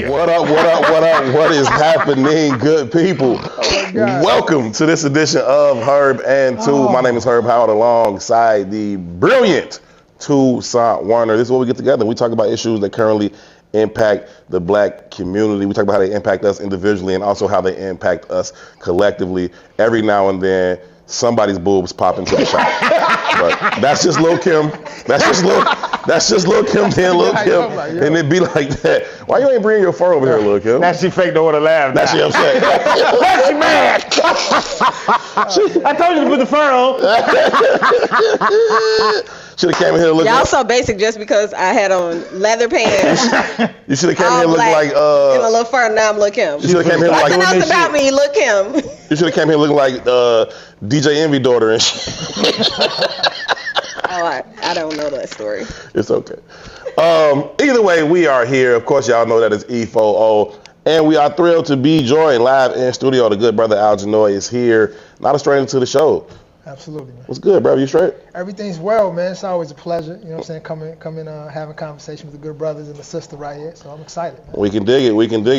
What is happening, good people? Welcome to this edition of Herb and Two. My name is Herb Howard alongside the brilliant Toussaint Warner. This is where we get together and we talk about issues that currently impact the black community. We talk about how they impact us individually and also how they impact us collectively. Every now and then, somebody's boobs pop into the shot. But that's just Lil Kim. That's just Lil Kim being Lil Kim. And it be like that. Why you ain't bringing your fur over here, Lil Kim? Now she fake don't want to laugh. Now she upset. Now she mad. I told you to put the fur on. Should have came in here looking. Y'all so basic just because I had on leather pants. You should have came in here looking like and a little fur. Now I'm Lil Kim. You should have came here Nothing else about me, Lil Kim. You should have came here looking like DJ Envy daughter and shit. I don't know that story. It's okay. Either way, we are here. Of course, y'all know that it's E4O. And we are thrilled to be joined live in studio. The good brother Algenoy is here. Not a stranger to the show. Absolutely, man. What's good, bro? You straight? Everything's well, man. It's always a pleasure, you know what I'm saying, coming having conversation with the good brothers and the sister right here. So I'm excited, man. We can dig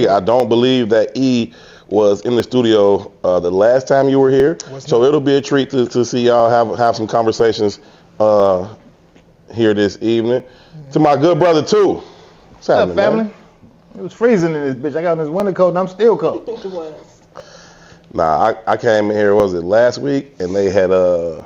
it. I don't believe that E was in the studio the last time you were here. So it'll be a treat to see y'all have some conversations here this evening. To my good brother, too. What's happening, family? Man? It was freezing in this bitch. I got on this winter coat and I'm still cold. It was. Nah, I came in here, was it last week? And they had the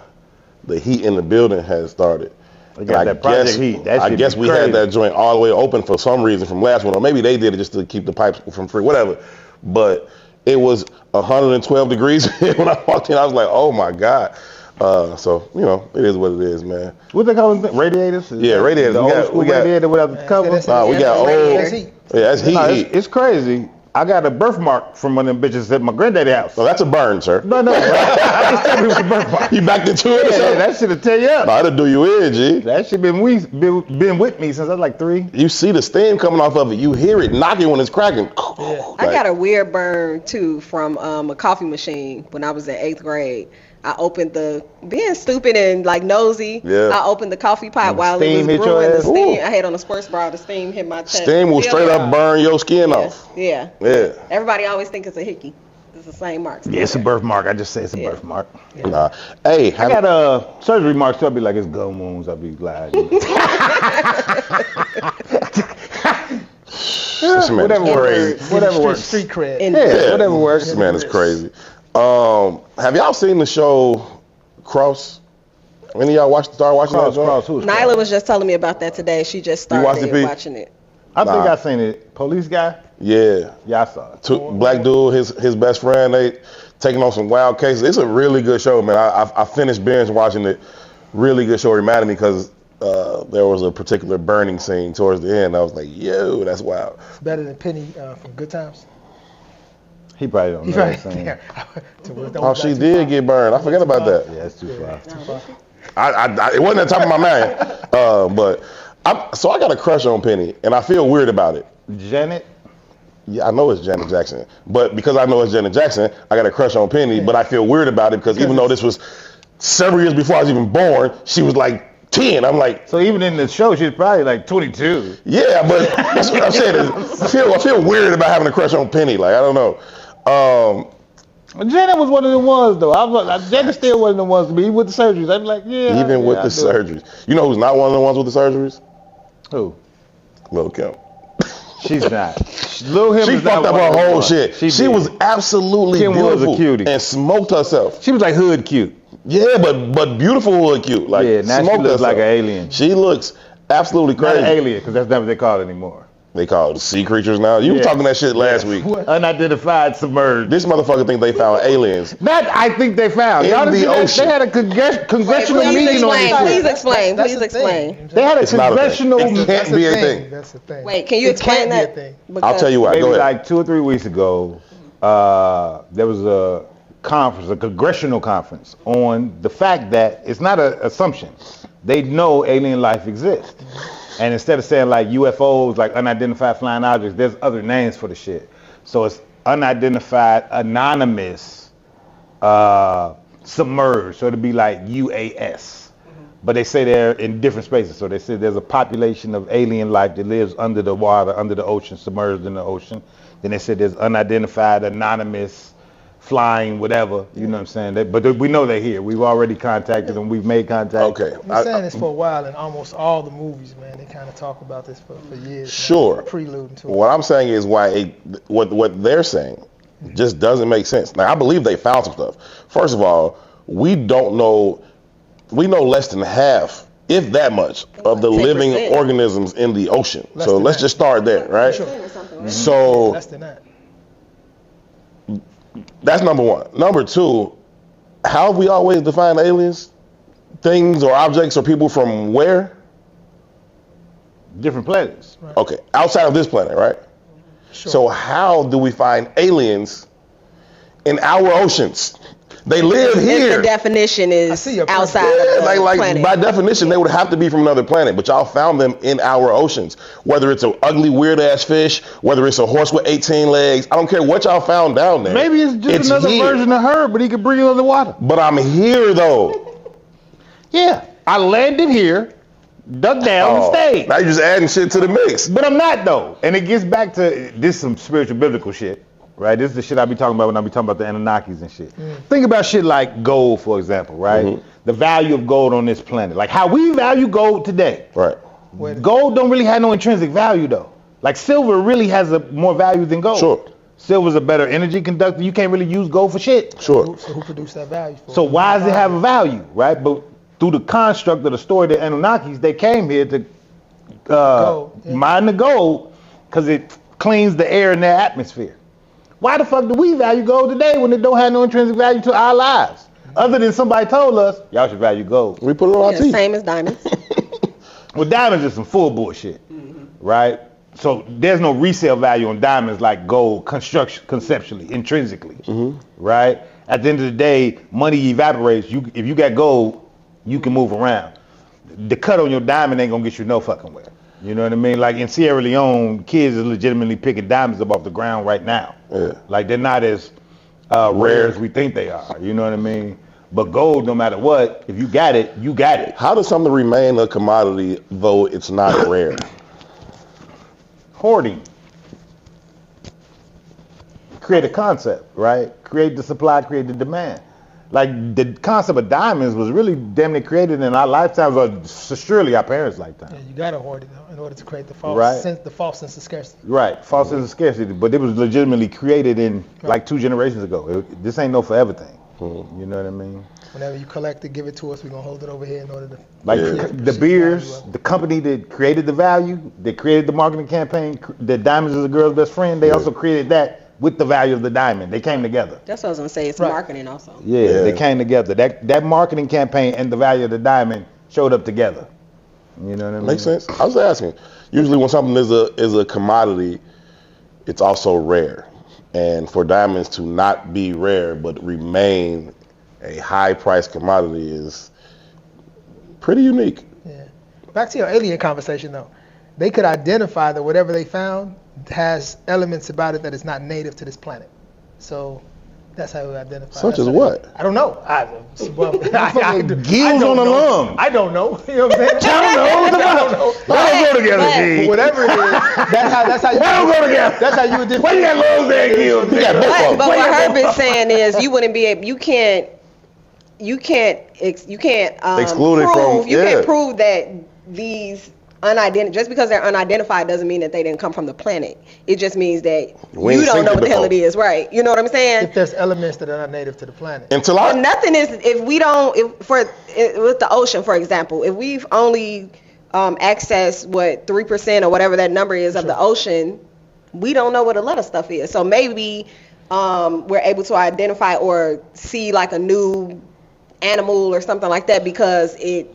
heat in the building had started. They got that project heat. I guess we had that joint all the way open for some reason from last one, or maybe they did it just to keep the pipes from free, whatever. But it was 112 degrees when I walked in. I was like, oh my God. So, you know, it is what it is, man. What they call them? Radiators? Yeah, radiators. The old school radiator without the cover? We got old. That's heat. Yeah, that's heat. It's crazy. I got a birthmark from one of them bitches at my granddaddy house. Oh, that's a burn, sir. No. I just told you it was a birthmark. You backed into it or something? Yeah, that shit'll tear you up. Nah, it'll do you in, G. That shit been with me since I was like 3. You see the steam coming off of it. You hear it knocking when it's cracking. Yeah. I got a weird burn too from a coffee machine when I was in 8th grade. I opened being stupid and like nosy. Yeah. I opened the coffee pot while it was brewing. The steam. I had on a sports bra. The steam hit my chest. Steam will straight up burn your skin off. Yeah. Everybody always think it's a hickey. It's the same mark. Yeah, it's a birthmark. I just say it's a birthmark. Yeah. Nah. Hey, I got surgery marks. So I'll be like it's gum wounds. I'll be glad. Whatever works. Street cred. Yeah, whatever works. This man is crazy. Have y'all seen the show Cross? Any of y'all started watching that show? Nyla was just telling me about that today. She just started watching it. I think I seen it. Police guy? Yeah. Yeah, I saw it. Black dude, his best friend, they taking on some wild cases. It's a really good show, man. I finished binge watching it. Really good show. Reminded me because there was a particular burning scene towards the end. I was like, yo, that's wild. It's better than Penny from Good Times. He probably don't know that scene. She did get burned. I forget about that. Yeah, it's too far. It wasn't at the top of my mind. But I got a crush on Penny, and I feel weird about it. Janet? Yeah, I know it's Janet Jackson. But because I know it's Janet Jackson, I got a crush on Penny, but I feel weird about it because even though this was several years before I was even born, she was like 10. I'm like, so even in the show, she's probably like 22. Yeah, but that's what I'm saying. I feel weird about having a crush on Penny. Like, I don't know. Janet was one of the ones though. Janet still one of the ones to be with the surgeries. I'm like, yeah. Even with the surgeries. You know who's not one of the ones with the surgeries? Who? Lil Kim. She's not. Lil Kim she fucked up her whole shit. She was absolutely beautiful. Was a cutie. And smoked herself. She was like hood cute. Yeah, but beautiful hood cute. Like, yeah, now she looks like an alien. She looks absolutely crazy. Not an alien, because that's not what they call it anymore. They call it sea creatures now. You were talking that shit last week. Unidentified, submerged. This motherfucker think they found aliens. That I think they found. In the ocean. They had a congressional meeting on this. Please explain. They had a congressional meeting. It can't be a thing. That's the thing. Wait, can you explain that? I'll tell you why. Maybe like 2 or 3 weeks ago, there was a conference, a congressional conference, on the fact that it's not an assumption. They know alien life exists. And instead of saying like UFOs, like unidentified flying objects, there's other names for the shit. So it's unidentified, anonymous, submerged. So it'd be like UAS. but they say they're in different spaces. So they say there's a population of alien life that lives under the water, under the ocean, submerged in the ocean. Then they said there's unidentified, anonymous, flying, whatever. You know what I'm saying? But we know they're here. We've already contacted them. We've made contact. Okay. I've been saying this for a while in almost all the movies, man. They kind of talk about this for years. Sure. Preluding to it. What I'm saying is what they're saying just doesn't make sense. Now, I believe they found some stuff. First of all, we don't know. We know less than half, if that much, of the 10%. Living organisms in the ocean. So let's just start there, right? Sure. So less than that. That's number one. Number two, how have we always defined aliens? Things or objects or people from where? Different planets. Right. Okay, outside of this planet, right? Sure. So how do we find aliens in our oceans? They live here. The definition is outside of the planet. By definition, they would have to be from another planet, but y'all found them in our oceans. Whether it's an ugly, weird-ass fish, whether it's a horse with 18 legs, I don't care what y'all found down there. Maybe it's just another version of her, but he can breathe under the water. But I'm here, though. Yeah, I landed here, ducked down, and stayed. Now you're just adding shit to the mix. But I'm not, though. And it gets back to this some spiritual biblical shit. Right, this is the shit I be talking about when I be talking about the Anunnakis and shit. Think about shit like gold, for example, right? Mm-hmm. The value of gold on this planet, like how we value gold today. Right. Gold don't really have no intrinsic value though. Like silver really has more value than gold. Sure. Silver's a better energy conductor. You can't really use gold for shit. Sure. So who produced that value for? So why does it have a value, right? But through the construct of the story, the Anunnakis, they came here to mine the gold because it cleans the air in their atmosphere. Why the fuck do we value gold today when it don't have no intrinsic value to our lives? Other than somebody told us, y'all should value gold. We put it on our teeth. Same as diamonds. Well, diamonds is some full bullshit, right? So there's no resale value on diamonds like gold conceptually, intrinsically, right? At the end of the day, money evaporates. If you got gold, you can move around. The cut on your diamond ain't gonna get you no fucking where. You know what I mean? Like in Sierra Leone, kids are legitimately picking diamonds up off the ground right now. Yeah. Like they're not as rare as we think they are. You know what I mean? But gold, no matter what, if you got it, you got it. How does something remain a commodity though it's not rare? Hoarding. Create a concept, right? Create the supply, create the demand. Like the concept of diamonds was really damn near created in our lifetimes, or surely our parents' lifetime. Yeah, you gotta hoard it in order to create the false sense of scarcity. Right, false sense of scarcity. But it was legitimately created in like 2 generations ago. This ain't no forever thing. You know what I mean? Whenever you collect it, give it to us. We're gonna hold it over here in order to. Like the beers, the company that created the value, that created the marketing campaign, that diamonds is a girl's best friend. They also created that with the value of the diamond. They came together. That's what I was gonna say. It's marketing also. Yeah, they came together. That marketing campaign and the value of the diamond showed up together. You know what I mean? Makes sense. I was asking. Usually when something is a commodity, it's also rare. And for diamonds to not be rare but remain a high price commodity is pretty unique. Yeah. Back to your alien conversation though. They could identify that whatever they found has elements about it that is not native to this planet. So that's how we identify. Such as what? I don't know. Gills on the lung. I don't know. You know what I'm saying? I don't know. Let them go together, G. Whatever it is, that's how you. Let them go together. That's how you would. Why you got lungs and gills? You got both of them. But what Herb is saying is, you wouldn't be able. You can't exclude it from. You can't prove that these unidentified, just because they're unidentified doesn't mean that they didn't come from the planet. It just means that you don't know what the hell it is, right? You know what I'm saying? If there's elements that are not native to the planet. But nothing is, with the ocean, for example, if we've only accessed 3% or whatever that number is of the ocean, we don't know what a lot of stuff is. So maybe we're able to identify or see like a new animal or something like that because it,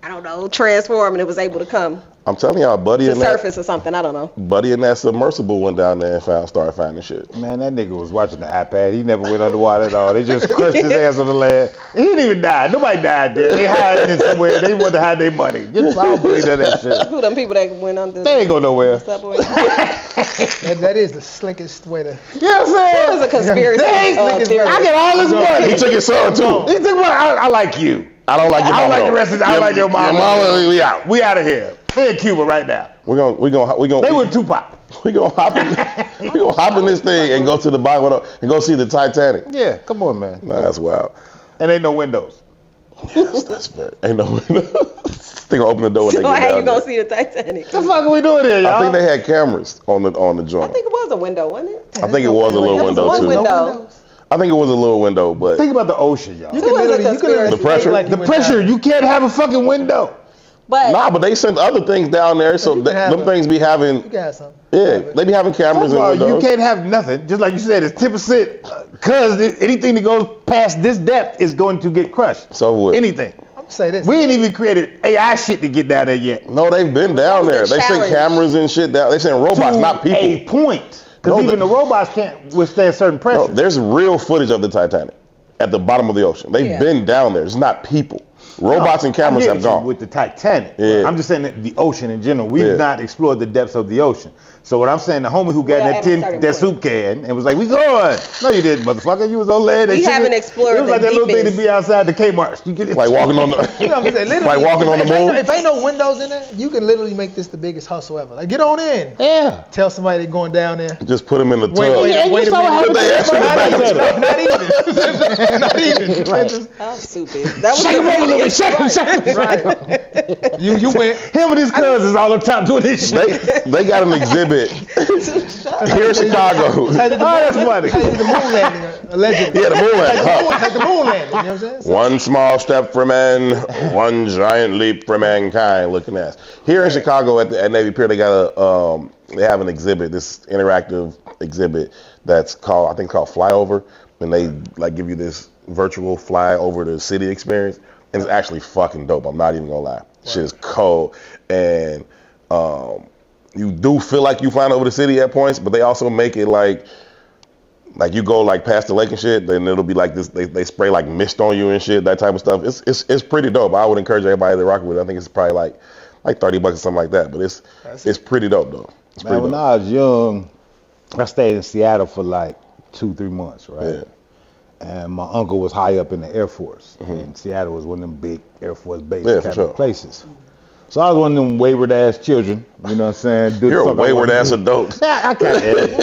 I don't know, transformed and it was able to come I'm telling y'all, Buddy the and that surface or something. I don't know. Buddy and that submersible went down there and started finding shit. Man, that nigga was watching the iPad. He never went underwater at all. They just crushed his ass on the land. He didn't even die. Nobody died there. They hiding it somewhere. They wanted to hide their money. Just I don't believe that shit. Who them people that went under? They ain't go nowhere. that is the slickest way to. You know what I'm saying? It was a conspiracy. Theory. I get all this money. He took his son too. He took money. I like you. I don't like your mama. I don't like the rest of it. I don't like your mama. We out. We out of here. We're in Cuba right now. We gonna. They were Tupac. We gonna hop in this thing and go to the bottom and go see the Titanic. Yeah, come on, man. Nah, that's wild. And ain't no windows. That's fair. Ain't no windows. They gonna open the door when they get down how you gonna there. see the Titanic? What the fuck are we doing here, y'all? I think they had cameras on the joint. I think it was a window, wasn't it? I think it was a little window one too. window. I think it was a little window, but Think about the ocean, y'all. You can literally The pressure? like The pressure, you can't have a fucking window. But nah, but they sent other things down there, so You can have them things be having. You got some. Yeah, they be having cameras First of all, and you windows. can't have nothing. Just like you said, it's 10%. Because anything that goes past this depth is going to get crushed. So what? Anything. I'm gonna say this. We ain't even created AI shit to get down there yet. No, they've been down there. They sent challenge. cameras and shit down. They sent robots, not people. A point. Because No, even the robots can't withstand certain pressure. No, there's real footage of the Titanic at the bottom of the ocean. They've been down there. It's not people. Robots and cameras have gone. With the Titanic. Yeah. I'm just saying that the ocean in general. We've Yeah. not explored the depths of the ocean. So what I'm saying, the homie who got that soup can and was like, we going. No, you didn't, motherfucker. You was on land. We haven't explored It was like the that little thing to deepest. be outside the Kmart. You get it? Like walking on the, You know what I'm saying? Literally, like walking on the moon. If ain't no windows in there, you can literally make this the biggest hustle ever. Like, get on in. Yeah. Tell somebody they're going down there. Just put them in the tub. Wait a minute. They actually Not even. That was stupid. That was Right. You went. Him and his cousins all the time doing this shit. They got an exhibit here in Chicago. That's funny. The moon landing, allegedly. Yeah, the moon landing. Huh. Like the moon landing. You know what I'm saying? So, One small step for man, one giant leap for mankind. Looking at here in Chicago at Navy Pier, they got they have an exhibit, this interactive exhibit that's called Flyover, and they like give you this virtual fly over the city experience, and it's actually fucking dope. I'm not even gonna lie, shit's cold, and you do feel like you flying over the city at points, but they also make it like you go like past the lake and shit, then it'll be like this. They spray like mist on you and shit, that type of stuff. It's pretty dope. I would encourage everybody to rock with it. I think it's probably like $30 or something like that. But it's pretty dope though. It's Man, when I was young, I stayed in Seattle for like 2-3 months, right? Yeah. And my uncle was high up in the Air Force. And Seattle was one of them big Air Force base Yeah, kind for of sure. places. So I was one of them wayward ass children, you know what I'm saying? You're a wayward ass adult. Yeah, I kind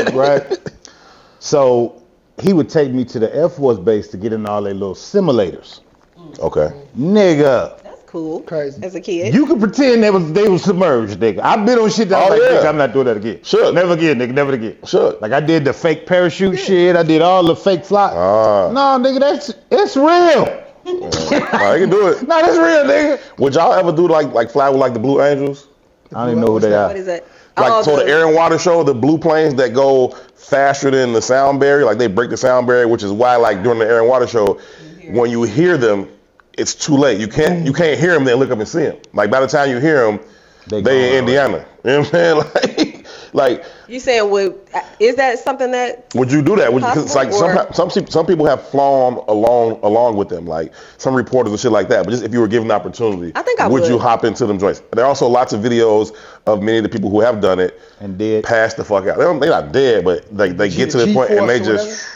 of right? So he would take me to the Air Force base to get in all their little simulators. Okay. Nigga, That's cool. Crazy. As a kid. you could pretend they was submerged, nigga. I've been on shit that I was like, nigga, I'm not doing that again. Sure. Never again, nigga, never again. Sure. Like I did the fake parachute shit. I did all the fake fly. No, nigga, it's real. I can do it. No, that's real, nigga. Would y'all ever do like fly with like the Blue Angels? I don't even know who they What are. is that? Like the air and water show, the blue planes that go faster than the sound barrier, like they break the sound barrier, which is why like during the air and water show, when you hear them, it's too late. You can't hear them, then look up and see them. Like by the time you hear them, they in Indiana. You know what I'm saying? Like You saying is that something that would you do that? Because it's like possible, some people have flown along with them, like some reporters and shit like that. But just if you were given the opportunity, I think I would would. you hop into them joints? There are also lots of videos of many of the people who have done it And dead. pass the fuck out. They're not dead, but they get to the point and they just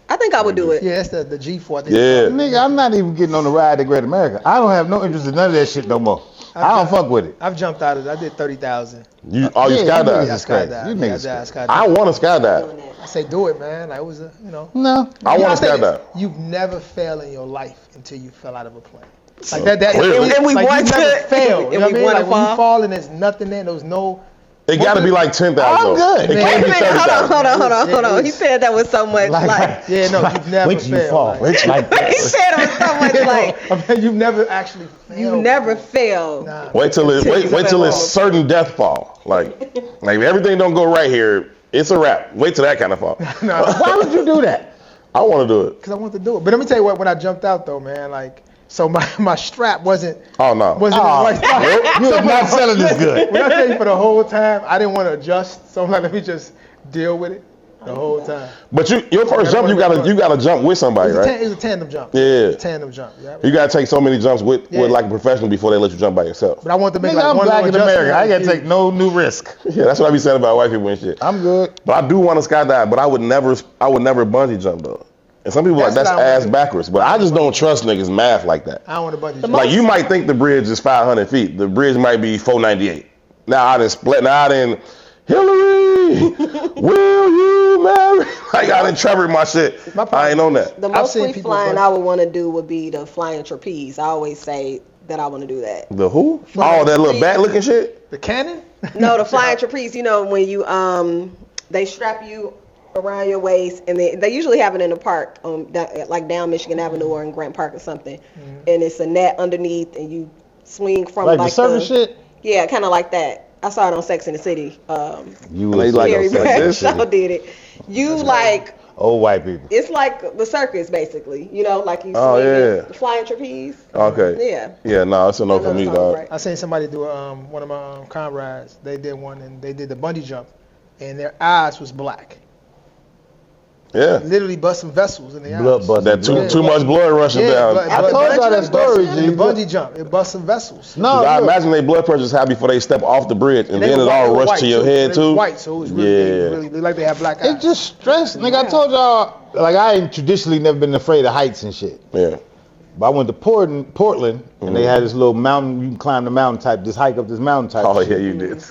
I think I would do it. Yeah, that's the G4. yeah. Nigga, I'm not even getting on the ride to Great America. I don't have no interest in none of that shit no more. I don't fuck with it. I've jumped out of it. I did 30,000. You Yeah, skydive. you crazy. Skydive. You Yeah, niggas I skydived. I want to skydive. I say do it, man. Like, it was No. I want to think skydive. You've never failed in your life until you fell out of a plane. Like that Clearly. And we like want you to- never failed. and You know we what I mean? want to Like when you fall. fall and there's nothing there, there's no. It got to be like 10,000. I'm good. It Wait can't a be minute, 30,000. hold on. He said that was so much like Yeah, no, you've never Wait till you failed. fall. Like, Wait till like he said it was so much like I mean, you've never actually failed. you never failed. Nah. Wait till it's certain death fall. Like if everything don't go right here, it's a wrap. Wait till that kind of fall. Why would you do that? I want to do it. Because I want to do it. But let me tell you what, when I jumped out though, man, like So my strap wasn't. Oh no. Wasn't in the right spot. You're not selling this good. When I tell you for the whole time, I didn't want to adjust. So I'm like, let me just deal with it the whole time. But your first jump, you gotta jump with somebody, right? It was a tandem jump. Yeah. Tandem jump. Yeah. You gotta take so many jumps with like a professional before they let you jump by yourself. But I want to make Nigga, like I'm one black more in America. adjustment. I gotta take no new risk. Yeah, that's what I be saying about white people and shit. I'm good. But I do want to skydive, but I would never bungee jump though. And some people that's ass backwards, but I just don't trust niggas math like that. I don't want to bungee jump. Like you might think the bridge is 500 feet. The bridge might be 498. Now I done split. Now I done Hillary, will you marry? Like I done Trevor my shit. I ain't on that. The most free flying I would want to do would be the flying trapeze. I always say that I want to do that. The who? Oh, that little bat looking shit? The cannon? No, the flying trapeze. You know when you they strap you around your waist, and they usually have it in the park, like down Michigan Avenue or in Grant Park or something. Mm-hmm. And it's a net underneath, and you swing from like the surface shit. Yeah, kind of like that. I saw it on Sex and the City. You like Gary Bradshaw did it. You that's like old white people. It's like the circus, basically. You know, like you swing flying trapeze. Okay. Yeah. Yeah, no, it's a no for me, dog. Right. I seen somebody do one of my comrades. They did one, and they did the bungee jump, and their eyes was black. Yeah. Literally busting vessels in the eyes. That too much blood rushing down. I told y'all that story, G. The bungee jump, it busting vessels. No, I imagine their blood pressure is high before they step off the bridge, and then it all rushed to your head too. White, so it was really like they have black eyes. It's just stress, nigga. I told y'all, like I ain't traditionally never been afraid of heights and shit. Yeah. But I went to Portland, and they had this little mountain. You can climb the mountain type, just hike up this mountain type. Oh shit. yeah, you did.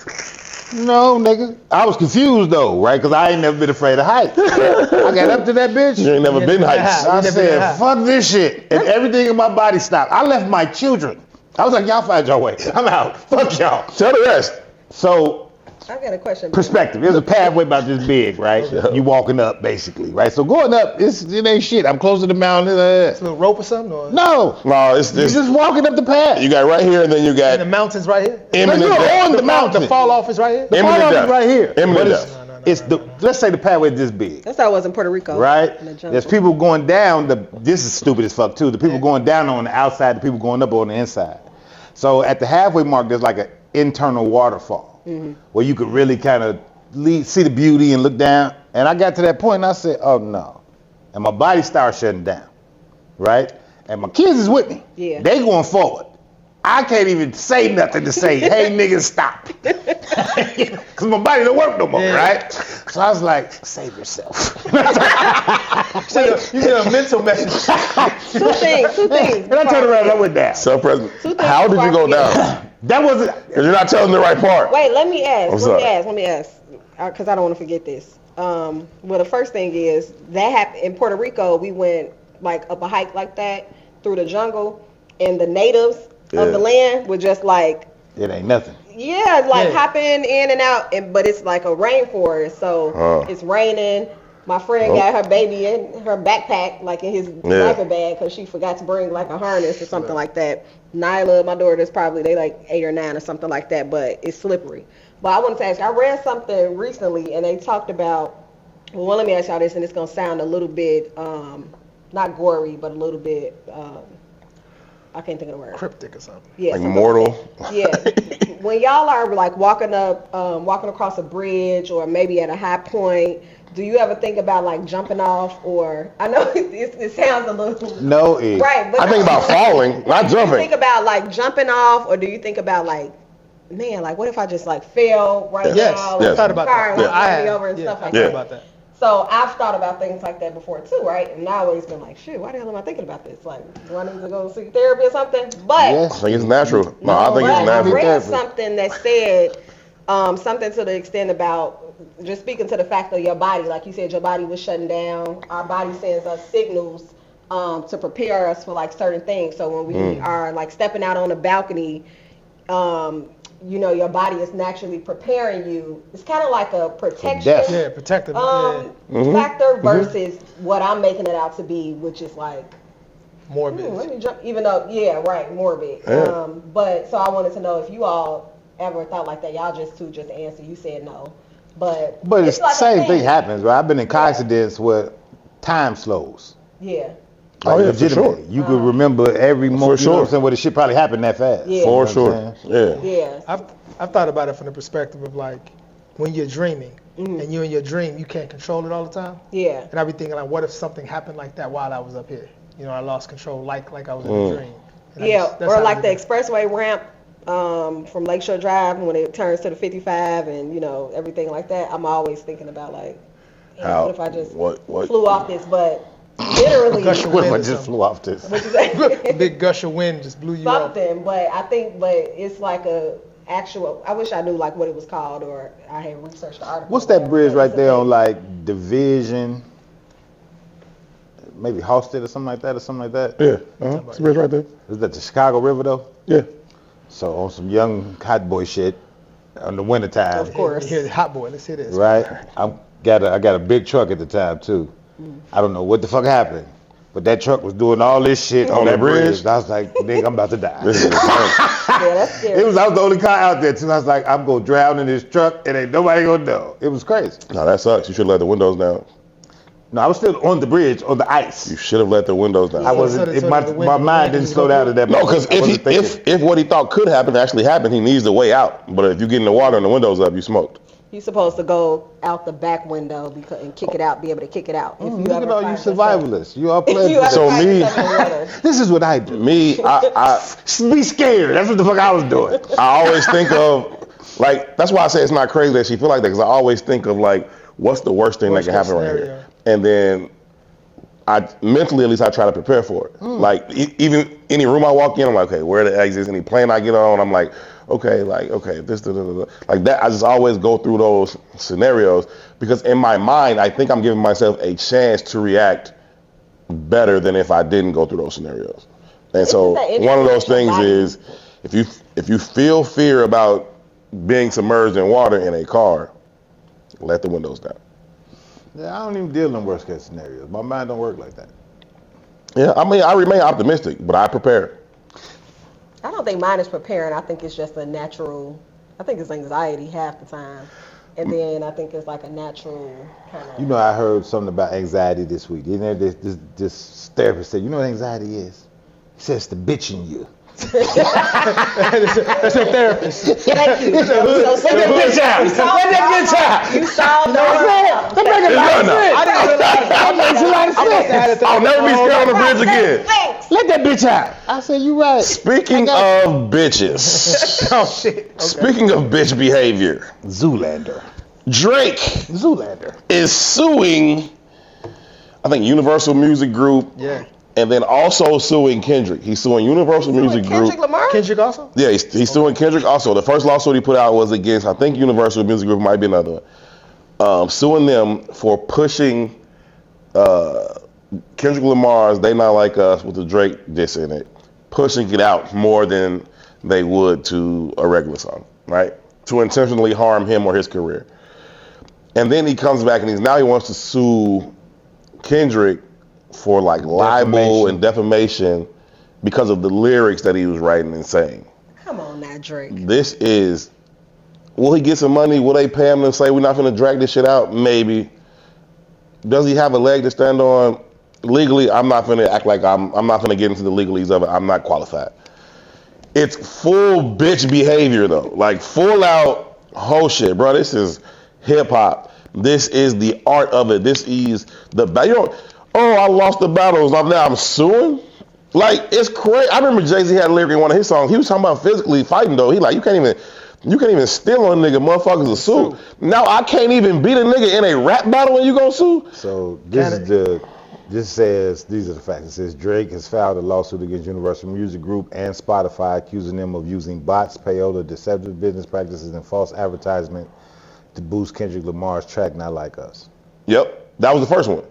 No, nigga. I was confused though, right? Because I ain't never been afraid of heights. I got up to that bitch. You ain't never been heights. I said, fuck this shit. And everything in my body stopped. I left my children. I was like, y'all find your way. I'm out. Fuck y'all. Tell the rest. So, I got a question. Perspective. There's a pathway about this big, right? You walking up, basically, right? So going up, it ain't shit. I'm close to the mountain. It's a little rope or something? Or? No, it's you're just walking up the path. You got right here, and then you got... And the mountain's right here? Imminent death. On the mountain. The fall off is right here? The fall off is right here. Imminent death. It's let's say the pathway is this big. That's how it was in Puerto Rico. Right? There's people going down, this is stupid as fuck too. The people going down on the outside, the people going up on the inside. So at the halfway mark, there's like an internal waterfall. Mm-hmm. Where you could really kind of see the beauty and look down. And I got to that point and I said, oh no. And my body started shutting down, right? And my kids is with me. Yeah. They going forward. I can't even say nothing to say, hey niggas, stop. Because my body don't work no more, right? So I was like, save yourself. You get a mental message. Two things. And I turned around and I went down. Self-president. How did you go down? That wasn't. Because you're not telling the right part. Wait, let me ask. Let me ask. Because I don't want to forget this. Well, the first thing is, that happened in Puerto Rico. We went like up a hike like that through the jungle, and the natives of the land were just like, it ain't nothing. Yeah, like hopping in and out, but it's like a rainforest, so it's raining. My friend got her baby in her backpack, like in his diaper bag, because she forgot to bring like a harness or something like that. Nyla, my daughter's probably, they like 8 or 9 or something like that, but it's slippery. But I wanted to ask, I read something recently, and they talked about, well, let me ask y'all this, and it's going to sound a little bit, not gory, but a little bit, I can't think of the word. Cryptic or something. Yeah. Like mortal. Yeah. When y'all are like walking across a bridge, or maybe at a high point, do you ever think about like jumping off? Or I know it sounds a little right, but I think about falling, not jumping. Do you think about like jumping off, or do you think about like, man, like what if I just like fell right now? Yes. I thought about that. I had over and stuff like that. About that. So I've thought about things like that before too, right? And I always been like, shit, why the hell am I thinking about this? Like, do I need to go see therapy or something? But I think it's natural. No, I think it's natural. I read something that said something to the extent about just speaking to the fact of your body. Like you said, your body was shutting down. Our body sends us signals to prepare us for like certain things. So when we are like stepping out on a balcony, you know, your body is naturally preparing you. It's kind of like a protection, protective factor versus what I'm making it out to be, which is like morbid. Let me jump, even though, morbid. Yeah. But so I wanted to know if you all ever thought like that. Y'all just answer. You said no, but it's like the same thing happens. Right? I've been in car accidents where time slows. Yeah. Oh yeah, for sure. You could remember every moment. You know what I'm saying? Where the shit probably happened that fast. Yeah. For sure. Yeah. I've thought about it from the perspective of like when you're dreaming and you're in your dream, you can't control it all the time. Yeah. And I be thinking like, what if something happened like that while I was up here? You know, I lost control like I was in a dream. And or like the expressway ramp from Lakeshore Drive when it turns to the 55 and you know everything like that. I'm always thinking about like, what if I just flew off this? But literally, what if I just flew off this? A big gush of wind just blew you up. Something, but it's like a actual. I wish I knew like what it was called, or I had researched the article. What's that bridge right there on like Division? Maybe Halsted or something like that. Yeah, it's a bridge right there. Is that the Chicago River though? Yeah. So on some young hot boy shit on the winter time. Of course. Here's hot boy. Let's hear this. Right. I got a big truck at the time too. I don't know what the fuck happened, but that truck was doing all this shit on that bridge. I was like, nigga, I'm about to die. Yeah, that's scary. I was the only car out there too. I was like, I'm gonna drown in this truck and ain't nobody gonna know. It was crazy. No, that sucks. You should let the windows down. No, I was still on the bridge on the ice. You should have let the windows down. I wasn't. My mind didn't slow down at that No, moment. because if what he thought could happen actually happened, he needs the way out. But if you get in the water and the windows up, you smoked. You're supposed to go out the back window and kick it out, be able to kick it out. Look at all you survivalists. You all play. So me, this is what I do. Me, I be scared. That's what the fuck I was doing. I always think of, like, that's why I say it's not crazy that she feel like that, because I always think of, like, what's the worst thing that can happen right here? And then I mentally, at least, I try to prepare for it. Like, even any room I walk in, I'm like, okay, where are the exits? Any plane I get on, I'm like, okay, this, like that. I just always go through those scenarios because in my mind, I think I'm giving myself a chance to react better than if I didn't go through those scenarios. And so one of those things is if you feel fear about being submerged in water in a car, let the windows down. Yeah, I don't even deal in worst case scenarios. My mind don't work like that. Yeah, I mean, I remain optimistic, but I prepare. I don't think mine is preparing. I think it's just a natural. I think it's anxiety half the time, and then I think it's like a natural kind of. You know, I heard something about anxiety this week. You know, this therapist said, you know what anxiety is? He says the bitch in you. That's a therapist. Thank you. Let that bitch out. Let that bitch out. You solved the That makes a lot of sense. I didn't realize that. That makes a lot of sense. I'll never be scared on the bridge again. Let that bitch out. I said, you right. Speaking of bitches. Oh shit. Okay. Speaking of bitch behavior. Zoolander. Drake is suing, I think, Universal Music Group. Yeah. And then also suing Kendrick. He's suing Universal Music Group. Kendrick Lamar? Kendrick also? Yeah, he's suing Kendrick also. The first lawsuit he put out was against, I think, Universal Music Group, might be another one. Suing them for pushing Kendrick Lamar's They Not Like Us with the Drake diss in it, pushing it out more than they would to a regular song, right? To intentionally harm him or his career. And then he comes back and he wants to sue Kendrick for like libel and defamation because of the lyrics that he was writing and saying. Come on now, Drake. This is, will he get some money? Will they pay him to say we're not going to drag this shit out? Maybe. Does he have a leg to stand on? Legally, I'm not going to act like I'm not going to get into the legalese of it. I'm not qualified. It's full bitch behavior though. Like full out whole shit, bro. This is hip hop. This is the art of it. This is the, you know, oh, I lost the battles. Now I'm suing. Like, it's crazy. I remember Jay-Z had a lyric in one of his songs. He was talking about physically fighting though. He like, you can't even steal on a nigga, motherfuckers to sue. Now I can't even beat a nigga in a rap battle and you gonna sue? So this says, these are the facts. It says Drake has filed a lawsuit against Universal Music Group and Spotify, accusing them of using bots, payola, deceptive business practices, and false advertisement to boost Kendrick Lamar's track Not Like Us. Yep, that was the first one.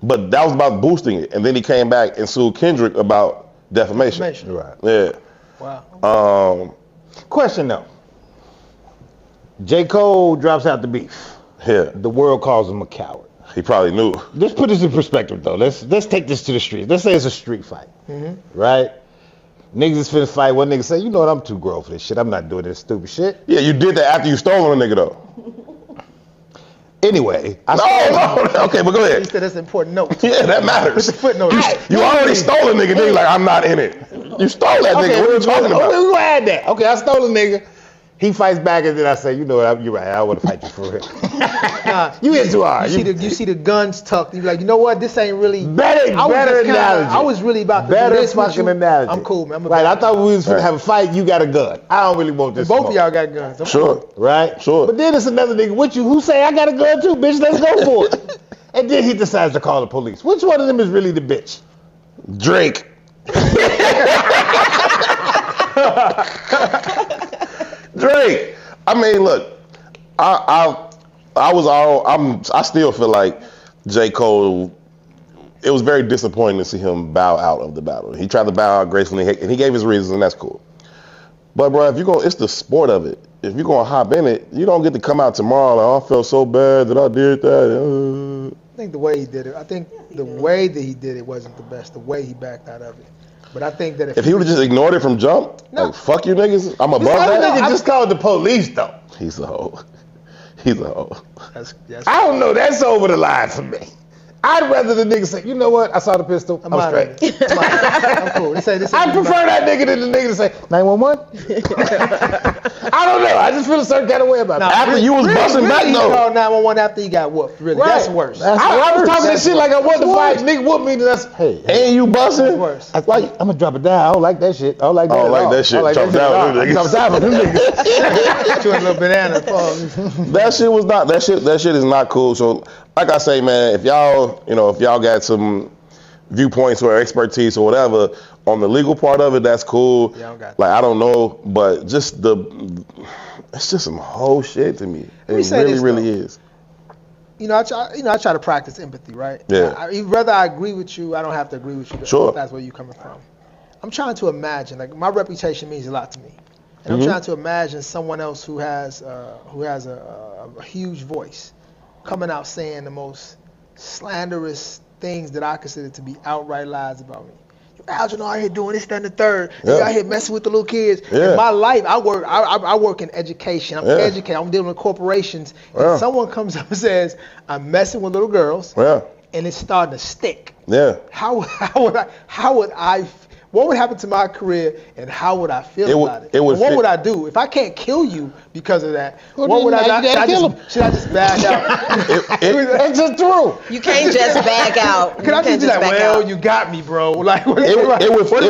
But that was about boosting it. And then he came back and sued Kendrick about defamation. Right. Yeah. Wow. Question though. J. Cole drops out the beef. Yeah. The world calls him a coward. He probably knew. Let's put this in perspective though. Let's take this to the streets. Let's say it's a street fight. Mm-hmm. Right? Niggas is finna fight. One nigga say, you know what, I'm too grown for this shit. I'm not doing this stupid shit. Yeah, you did that after you stole on a nigga though. Anyway, okay, but go ahead. He said that's an important note. Yeah, that matters. Put the footnote. You already stole a nigga, then you're like, I'm not in it. You stole that nigga. What are you talking about? We're gonna add that. Okay, I stole a nigga. He fights back, and then I say, you know what? You're right. I want to fight you for real. You hit too hard. You see the guns tucked. You're like, you know what? This ain't really better analogy. I was really about to better do this fucking analogy. I'm cool, man. Right. I thought we was gonna have a fight. You got a gun. I don't really want this. Both of y'all got guns. I'm sure. Cool. Right. Sure. But then it's another nigga with you who say, I got a gun too, bitch. Let's go for it. And then he decides to call the police. Which one of them is really the bitch? Drake. Drake. I mean, look, I still feel like J. Cole, it was very disappointing to see him bow out of the battle. He tried to bow out gracefully, and he gave his reasons, and that's cool. But, bro, it's the sport of it. If you're going to hop in it, you don't get to come out tomorrow like, oh, I felt so bad that I did that. I think the way he did it, way that he did it wasn't the best, the way he backed out of it. But I think that if he would have just ignored it from jump, like, fuck you niggas, I'm above that. Nigga just called the police, though. He's a hoe. He's a hoe. I don't know. That's over the line for me. I'd rather the nigga say, you know what? I saw the pistol. I'm straight. I'm cool. I prefer that nigga than the nigga to say 911. I don't know. I just feel a certain kind of way about that. After you was busting back though. He called 911 after he got whooped. Really, right. That's worse. I was talking this shit like I want to fight. Nigga whooped me. That's hey. And you busting. That's worse. I'm gonna drop it down. I don't like that shit. I don't like that. I don't like that shit. Drop down them niggas. You a little banana. That shit was not. That shit is not cool. So. Like I say, man, if y'all got some viewpoints or expertise or whatever on the legal part of it, that's cool. Yeah, I don't know, but it's just some whole shit to me. It really is. I try to practice empathy, right? Yeah. Whether I agree with you, I don't have to agree with you. Sure. If that's where you're coming from. I'm trying to imagine, like, my reputation means a lot to me, and I'm trying to imagine someone else who has a huge voice, coming out saying the most slanderous things that I consider to be outright lies about me. Algenoy out here doing this, that, and the third. You out here messing with the little kids. Yeah. In my life, I work in education. I'm educated. I'm dealing with corporations. And someone comes up and says, I'm messing with little girls. Yeah. And it's starting to stick. Yeah. What would happen to my career, and how would I feel about it? What would I do if I can't kill you because of that? What would I do? Should I just back out? It's just true. You can't just back out. Can I just be like, well, you got me, bro? Like, what do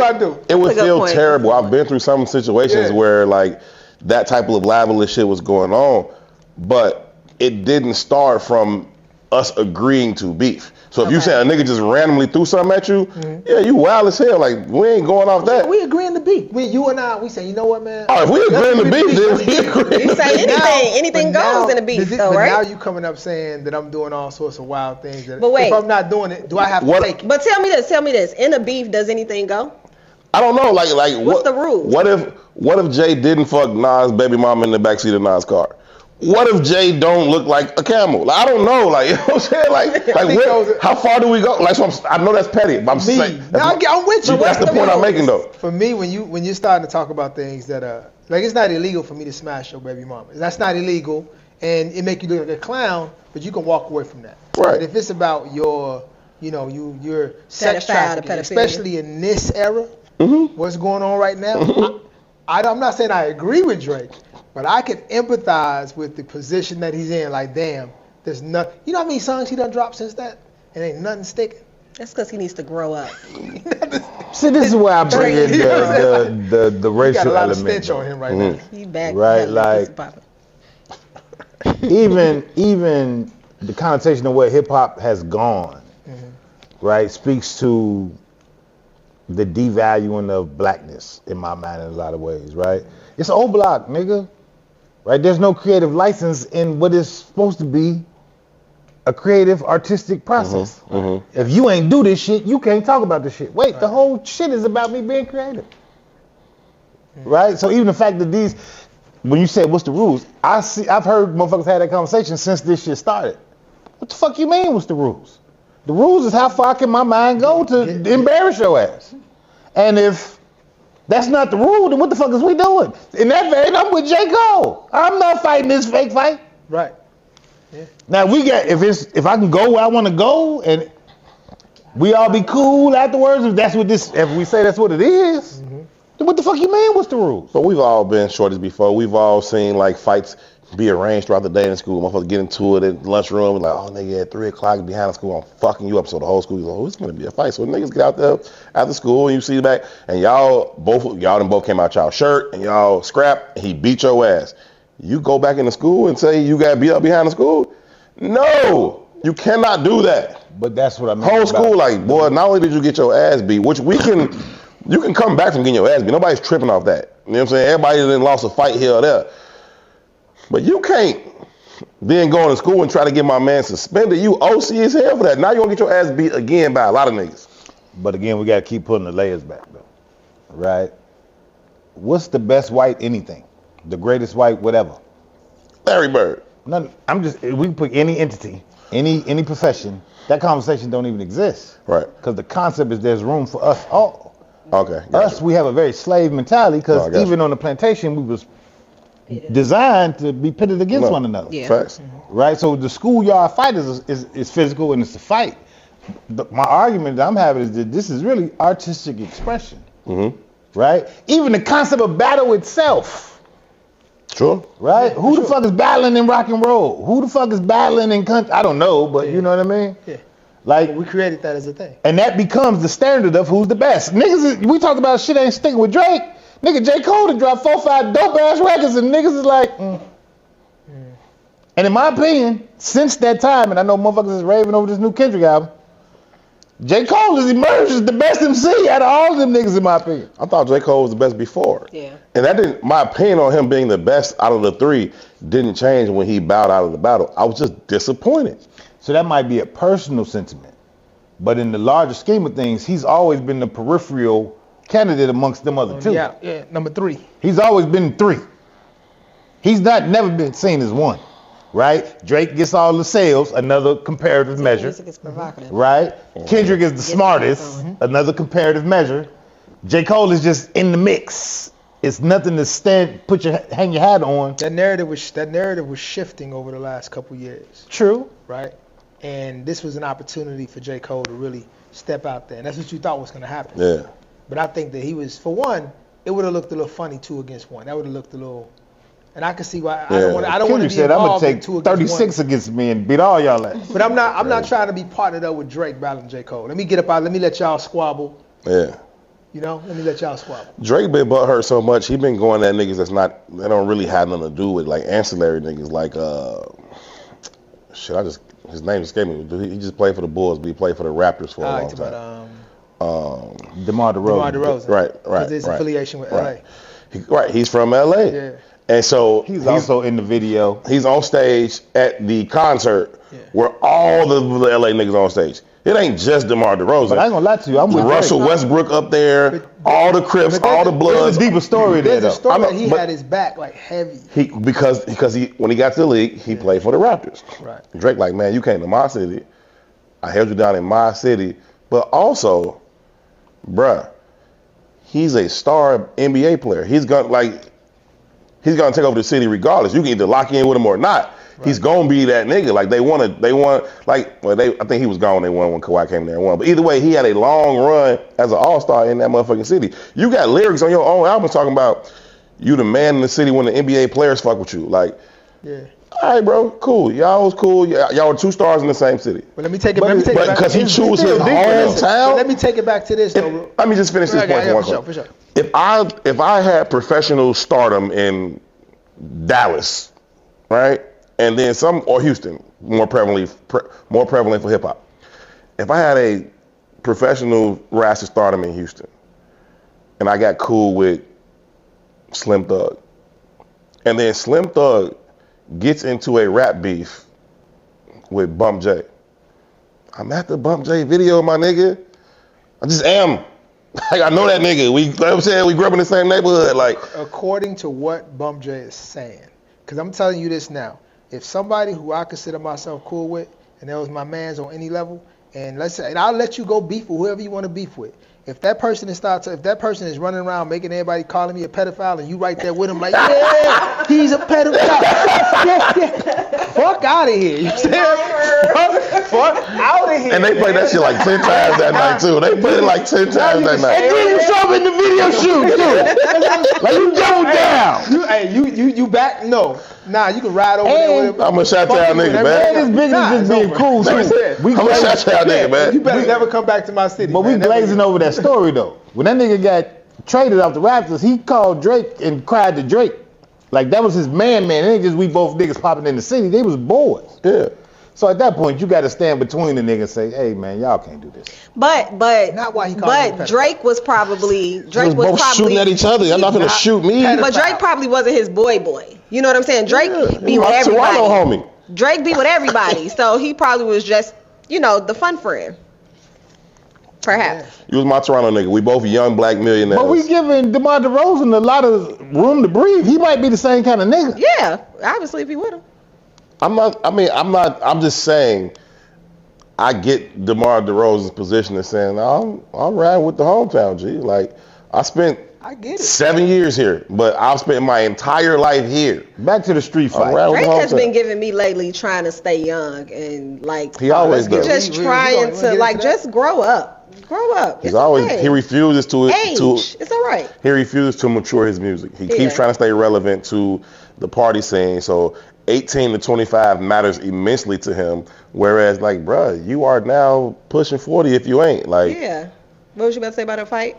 I do? It would feel terrible. I've been through some situations where like that type of libelous shit was going on, but it didn't start from us agreeing to beef. So if you say a nigga just randomly threw something at you, you wild as hell. Like, we ain't going off that. We agreeing to beef. You and I, we say, you know what, man? Oh, if we agreeing to beef, then we agree. We say anything goes in a beef, though, right? Now you coming up saying that I'm doing all sorts of wild things. But wait. If I'm not doing it, do I have to take it? But tell me this. In a beef, does anything go? I don't know. Like what's the rule? What if Jay didn't fuck Nas' baby mama in the backseat of Nas' car? What if Jay don't look like a camel? Like, I don't know. Like, you know what I'm saying? How far do we go? Like, so I know that's petty, but I'm saying. I'm with you. That's the point I'm making, though. For me, when you're starting to talk about things that like, it's not illegal for me to smash your baby mama. That's not illegal, and it make you look like a clown, but you can walk away from that. Right. But if it's about your sex trafficking, especially in this era, what's going on right now, I'm not saying I agree with Drake. But I can empathize with the position that he's in. Like, damn, there's nothing. You know how many songs he done dropped since that? And ain't nothing sticking. That's because he needs to grow up. See, this is where I bring in the racial element. Got a lot of stench on him right now. He back. Right, like even the connotation of where hip hop has gone, right, speaks to the devaluing of blackness in my mind in a lot of ways, right? It's old block, nigga. Right? There's no creative license in what is supposed to be a creative, artistic process. If you ain't do this shit, you can't talk about this shit. Wait, the whole shit is about me being creative. Right? So even the fact that when you say what's the rules, I've heard motherfuckers have that conversation since this shit started. What the fuck you mean what's the rules? The rules is how far can my mind go to embarrass your ass. And if that's not the rule, then what the fuck is we doing? In that vein, I'm with J. Cole. I'm not fighting this fake fight. Right. Yeah. Now if I can go where I want to go and we all be cool afterwards, if we say that's what it is, then what the fuck you mean? What's the rules? But we've all been shorties before. We've all seen like fights be arranged throughout the day in school. Motherfuckers get into it at the lunchroom and like, oh nigga, at 3 o'clock behind the school, I'm fucking you up. So the whole school is like, oh, it's gonna be a fight. So niggas get out there after school and you see back and y'all both came out y'all shirt and y'all scrap and he beat your ass. You go back into school and say you got beat up behind the school? No, you cannot do that. But that's what I mean. Whole school, like, boy, not only did you get your ass beat, which you can come back from getting your ass beat. Nobody's tripping off that. You know what I'm saying? Everybody that lost a fight here or there. But you can't then go into school and try to get my man suspended. You OC as hell for that. Now you're going to get your ass beat again by a lot of niggas. But again, we got to keep putting the layers back, though. Right? What's the best white anything? The greatest white whatever? Larry Bird. None, we can put any entity, any profession. That conversation don't even exist. Right. Because the concept is there's room for us all. Okay. Us, we have a very slave mentality because even on the plantation, we was designed to be pitted against one another. Yeah. Facts. Right? So the schoolyard fight is physical and it's a fight. My argument that I'm having is that this is really artistic expression. Right? Even the concept of battle itself. Sure. Right? Who the fuck is battling in rock and roll? Who the fuck is battling in country? I don't know, but you know what I mean? Yeah. Like, we created that as a thing. And that becomes the standard of who's the best. Niggas, we talked about shit ain't sticking with Drake. Nigga, J. Cole done dropped 4 or 5 dope ass records and niggas is like, And in my opinion, since that time, and I know motherfuckers is raving over this new Kendrick album, J. Cole has emerged as the best MC out of all of them niggas in my opinion. I thought J. Cole was the best before. Yeah. And my opinion on him being the best out of the 3 didn't change when he bowed out of the battle. I was just disappointed. So that might be a personal sentiment. But in the larger scheme of things, he's always been the peripheral candidate amongst them other 2. Yeah, number 3. He's always been 3. He's never been seen as 1. Right? Drake gets all the sales, another comparative measure. Music is provocative. Right? Kendrick is the smartest, another comparative measure. J. Cole is just in the mix. It's nothing to hang your hat on. That narrative was shifting over the last couple years. True. Right? And this was an opportunity for J. Cole to really step out there. And that's what you thought was going to happen. Yeah. But I think that he was, for one, it would have looked a little funny 2 against 1. That would have looked a little, and I can see why. I don't want to be said, involved I'm in 2 gonna take against 36 1. against me and beat all y'all ass. But I'm not trying to be partnered up with Drake battling J. Cole. Let me get up out. Let me let y'all squabble. Yeah. You know, let me let y'all squabble. Drake been butthurt so much, he been going at niggas they don't really have nothing to do with, like ancillary niggas, like his name escaped me. He just played for the Bulls, but he played for the Raptors for a long time. DeMar DeRozan. Right. Because his affiliation with LA. He's from LA. Yeah. And so he's also in the video. He's on stage at the concert where all the LA niggas on stage. It ain't just DeMar DeRozan. But I ain't gonna lie to you, I'm with Russell Westbrook up there, all the Crips, all the Bloods. There's a deeper story there, though. There's a story that he had his back like heavy. Because when he got to the league, he played for the Raptors. Right. Drake like, man, you came to my city. I held you down in my city. But also, bruh, he's a star NBA player. He's gonna take over the city regardless. You can either lock in with him or not. Right. He's gonna be that nigga. Like I think he was gone. They won when Kawhi came there and won. But either way, he had a long run as an all-star in that motherfucking city. You got lyrics on your own album talking about you the man in the city when the NBA players fuck with you. Like, all right, bro, cool. Y'all was cool. Y'all were 2 stars in the same city. But let me take it back. Because he chose his hometown. Let me take it back to this, though. Let me just finish this point. For sure. If I had professional stardom in Dallas, right, and then or Houston, more prevalent for hip hop. If I had a professional roster stardom in Houston, and I got cool with Slim Thug, and then Slim Thug gets into a rap beef with Bump J, I'm at the Bump J video, my nigga. I just am. Like, I know that nigga. We grew up in the same neighborhood. Like, according to what Bump J is saying, because I'm telling you this now, if somebody who I consider myself cool with, and that was my man's on any level, and I'll let you go beef with whoever you want to beef with. If that person is running around making everybody calling me a pedophile, and you right there with him like, yeah, he's a pedophile. Yeah. Fuck out of here. You saying? Fuck out of here. And they play that shit like 10 times that night too. They play it like 10 times that night. And then you show up in the video shoot too. Like you double down. You back? No. Nah, you can ride over there with him. I'm a shot y'all nigga, man. This business is being cool. I'm a shot y'all nigga, man. You better never come back to my city. But we glazing over that story though. When that nigga got traded off the Raptors, he called Drake and cried to Drake. Like that was his man. It ain't just we both niggas popping in the city. They was boys. Yeah. So at that point, you got to stand between the niggas and say, "Hey, man, y'all can't do this." But not why he called but Drake was probably both shooting at each other. Y'all not gonna shoot me. But Drake probably wasn't his boy. You know what I'm saying? Drake be with everybody. Toronto homie. Drake be with everybody, so he probably was just the fun friend. Perhaps. You was my Toronto nigga. We both young black millionaires. But we giving DeMar DeRozan a lot of room to breathe. He might be the same kind of nigga. Yeah, obviously if he with him. I'm just saying, I get DeMar DeRozan's position of saying, I'm riding with the hometown, G. Like, I get it. 7 years here, but I've spent my entire life here. Back to the street fight. Drake has been giving me lately trying to stay young and like he always does. Just trying to like just grow up. Grow up. He's always he refuses to age. It's all right. He refuses to mature his music. He keeps trying to stay relevant to the party scene. So 18 to 25 matters immensely to him. Whereas like, bruh, you are now pushing 40 if you ain't. Like, yeah. What was you about to say about a fight?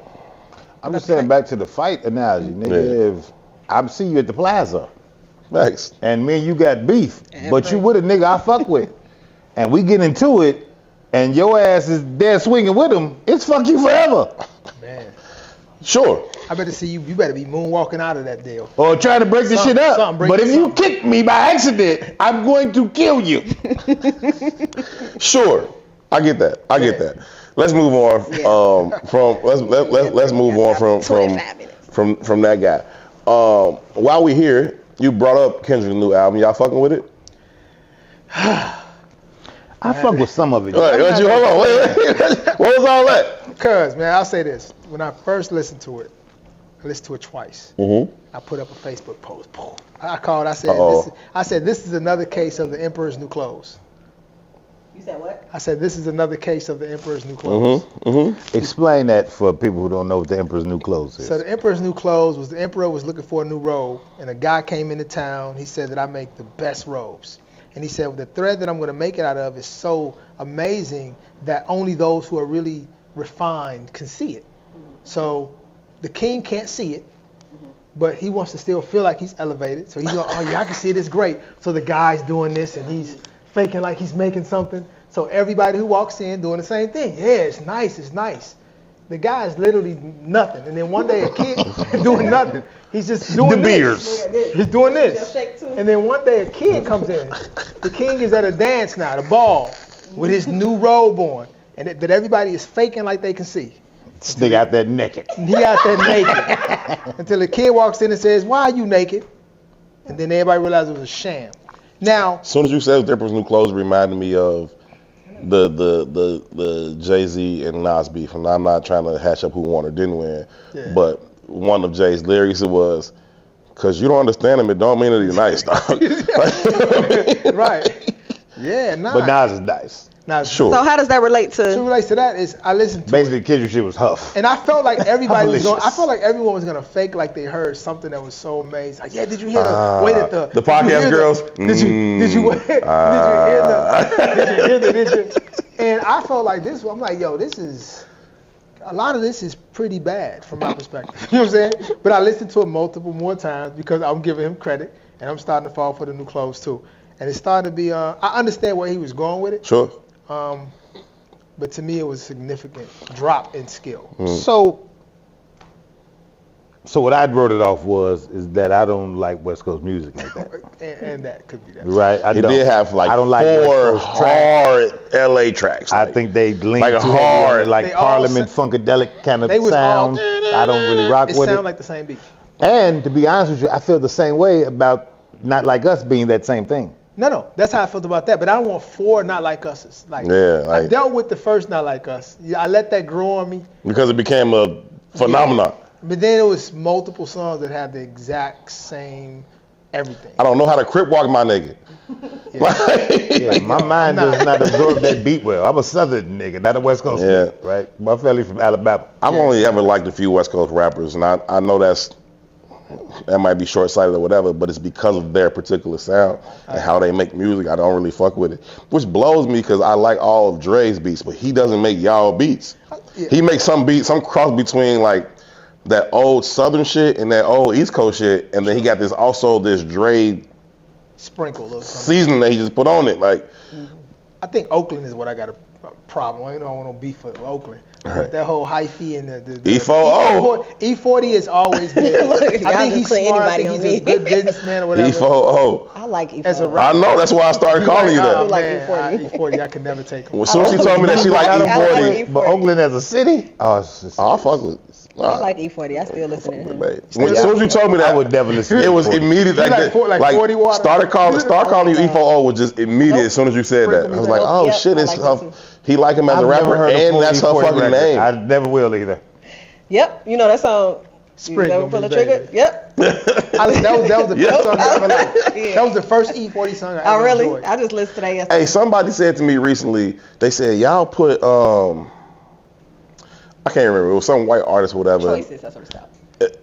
I'm just saying back to the fight analogy, nigga. If I see you at the plaza, thanks, and me and you got beef, but you with a nigga I fuck with, and we get into it, and your ass is there swinging with him, it's fuck you forever. Man. Sure. I better see you. You better be moonwalking out of that deal. Or trying to break this shit up. But if you kick me by accident, I'm going to kill you. Sure. I get that. I get that. Let's move on let's move on from that guy. While we here, you brought up Kendrick's new album. Y'all fucking with it? I fuck with some of it. Hold on. Wait. What was all that? Because, man, I'll say this. When I first listened to it, I listened to it twice. Mm-hmm. I put up a Facebook post. I said, this is another case of the Emperor's New Clothes. You said what? I said, this is another case of the Emperor's New Clothes. Mm-hmm. Mm-hmm. Explain that for people who don't know what the Emperor's New Clothes is. So the Emperor's New Clothes was the Emperor was looking for a new robe, and a guy came into town. He said that I make the best robes. And he said, well, the thread that I'm going to make it out of is so amazing that only those who are really refined can see it. So the king can't see it, but he wants to still feel like he's elevated. So he's going, oh yeah, I can see it, it's great. So the guy's doing this, and he's faking like he's making something. So everybody who walks in doing the same thing. Yeah, it's nice, it's nice. The guy is literally nothing. And then one day a kid doing nothing. He's just doing this. He's doing this. And then one day a kid comes in. The king is at a dance now, the ball, with his new robe on. And that everybody is faking like they can see. This nigga out there naked. He out there naked. Until the kid walks in and says, why are you naked? And then everybody realizes it was a sham. Now, as soon as you said the Emperor's New Clothes, reminded me of the Jay-Z and Nas beef. And I'm not trying to hash up who won or didn't win, but one of Jay's lyrics was, "Cause you don't understand him, it don't mean that he's nice, dog." Right. Yeah, Nas. But Nas is nice. Nas, sure. So how does that relate to? So relates to that is I listened to basically Kendrick shit was huff. And I felt like everybody was going. I felt like everyone was gonna fake like they heard something that was so amazing. Like, yeah, did you hear the way that the podcast girls? Did you hear the? And I felt like this. I'm like, yo, a lot of this is pretty bad from my perspective. You know what I'm saying? But I listened to it multiple more times because I'm giving him credit, and I'm starting to fall for the new clothes too. And it's starting to be. I understand where he was going with it. Sure. But to me, it was a significant drop in skill. So what I wrote it off is that I don't like West Coast music like that. and that could be that. Right. He did have like I don't like 4 hard LA tracks. I think they lean like too hard, like Parliament Funkadelic kind of sound. I don't really rock with it. It sound like the same beat. And to be honest with you, I feel the same way about Not Like Us being that same thing. No, that's how I felt about that. But I don't want 4 Not Like Us's. Like, I dealt with the first Not Like Us. Yeah, I let that grow on me. Because it became a phenomenon. Yeah. But then it was multiple songs that had the exact same everything. I don't know how to crip walk my nigga. My mind does not absorb that beat well. I'm a Southern nigga, not a West Coast nigga, right? My family from Alabama. I've only ever liked a few West Coast rappers, and I know that might be short-sighted or whatever, but it's because of their particular sound and how they make music. I don't really fuck with it, which blows me because I like all of Dre's beats, but he doesn't make y'all beats. He makes some beats, some cross between like that old Southern shit and that old East Coast shit, and then he got this Dre sprinkle of seasoning that he just put on it. Like, I think Oakland is what I got a problem. I don't want no beef with Oakland. But that whole hyphy and the E4O. E40 is always been. I think he's smart. I think he's a good businessman or whatever. E4O. I like E40. As a rapper. I know, that's why I started calling you that. I like E40. E40, I could never take him. As soon as she told me that she liked E40, but Oakland as a city, I fuck with it. I like E40. I still listen to him. As soon as you told me that, I would never listen. It was immediate. Like 40 water. Start calling you E4O was just immediate as soon as you said that. I was like, oh shit, it's her. He like him as a rapper, and that's her fucking name. I never will either. Yep, you know that song. Spring. Never pull a trigger. Yep. That was the first song I ever liked. That was the first E40 song I ever really? enjoyed. I just listened to that yesterday. Hey, somebody said to me recently, they said y'all put I can't remember. It was some white artist or whatever. Choices, that sort of stuff.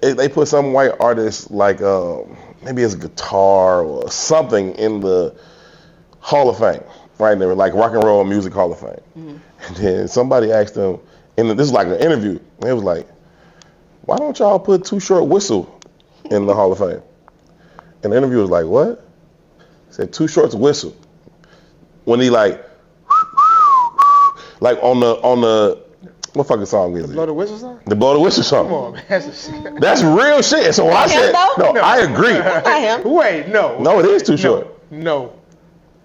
They put some white artist like maybe it's a guitar or something in the Hall of Fame, right there, like Rock and Roll Music Hall of Fame. Mm-hmm. And then somebody asked them, this is like an interview. And it was like, why don't y'all put Too Short Whistle in the Hall of Fame? And the interview was like, what? He said Too Short's whistle. When he like on the what fucking song is it? The Blow the Whistle song? The Blow the Whistle song. Come on, man. That's real shit. So I said, no, I agree. That's not him. Wait, no. No, it is Too Short. No.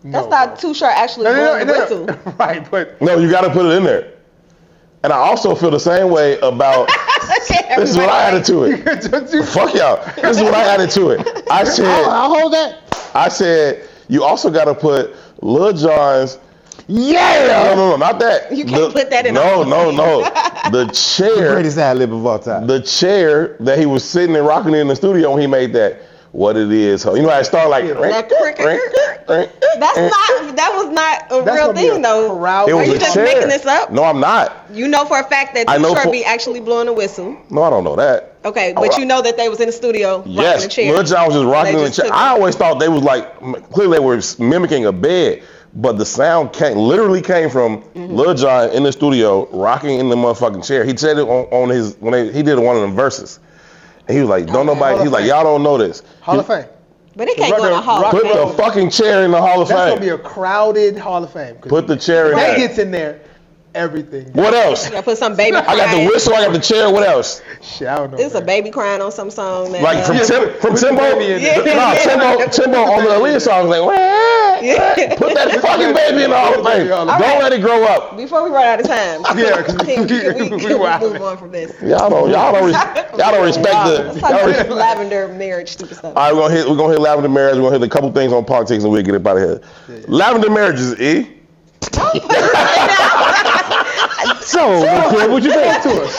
That's not Too Short actually blowing the whistle. Right, but. No, you got to put it in there. And I also feel the same way about. This is what I added to it. Fuck y'all. This is what I added to it. I said. I'll hold that. I said you also got to put Lil Jon's. Yeah. No, not that. You can't put that in. No. The chair. The greatest ad-lib of all time. The chair that he was sitting and rocking in the studio when he made that. What it is, you know how it started like. That was not a real thing though. It was Are you just chair. making this up? No, I'm not. You know for a fact that Too Short be actually blowing a whistle. No, I don't know that. Okay, but you know that they was in the studio rocking the chair. Lil Jon was just rocking the chair. I always thought they was like, clearly they were mimicking a bed, but the sound literally came from Lil Jon in the studio rocking in the motherfucking chair. He said it on his, he did one of them verses. And he was like, y'all don't know this. Hall of Fame. But it can't go in the Hall of Fame. Put the fucking chair in the Hall of Fame. That's going to be a crowded Hall of Fame. Put the chair in there. That gets in there. Everything. What else? You gotta put some baby crying. I got the whistle, I got the chair, what else? Shit, I don't know. It's a baby crying on some song. Man. Like from Timbo? Timbo on the Aaliyah song, like, put that fucking baby in the Hall of Fame. Don't let it grow up. Before we run out of time. Yeah, because we move on from this. Y'all don't respect Let's talk about Lavender Marriage, stupid stuff. All right, we're gonna hit Lavender Marriage. We're gonna hit a couple things on politics, and we'll get up out of here. Yeah. Lavender Marriages, E. So, what you think to us?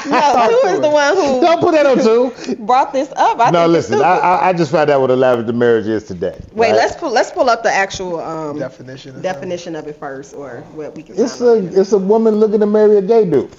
No, Two is the one who don't put that on Two. Brought this up. No, listen, I just found out what a Lavender Marriage is today. Wait, right? let's pull up the actual definition of it first, or what we can. It's a woman looking to marry a gay dude.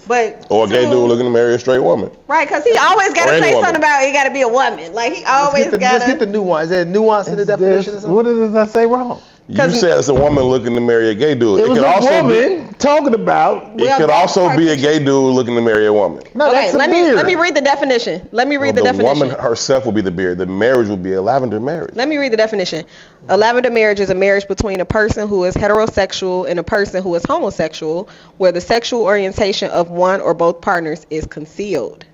Or a gay dude looking to marry a straight woman. Right, because he always got to say something about it got to be a woman. Like he always got to. Let's get the nuance. Is there a nuance in the definition or something? What did I say wrong? You said it's a woman looking to marry a gay dude. It was a woman talking about. It could also be a gay dude looking to marry a woman. No, okay, let me read the definition. The woman herself will be the beard. The marriage will be a lavender marriage. Let me read the definition. A lavender marriage is a marriage between a person who is heterosexual and a person who is homosexual, where the sexual orientation of one or both partners is concealed.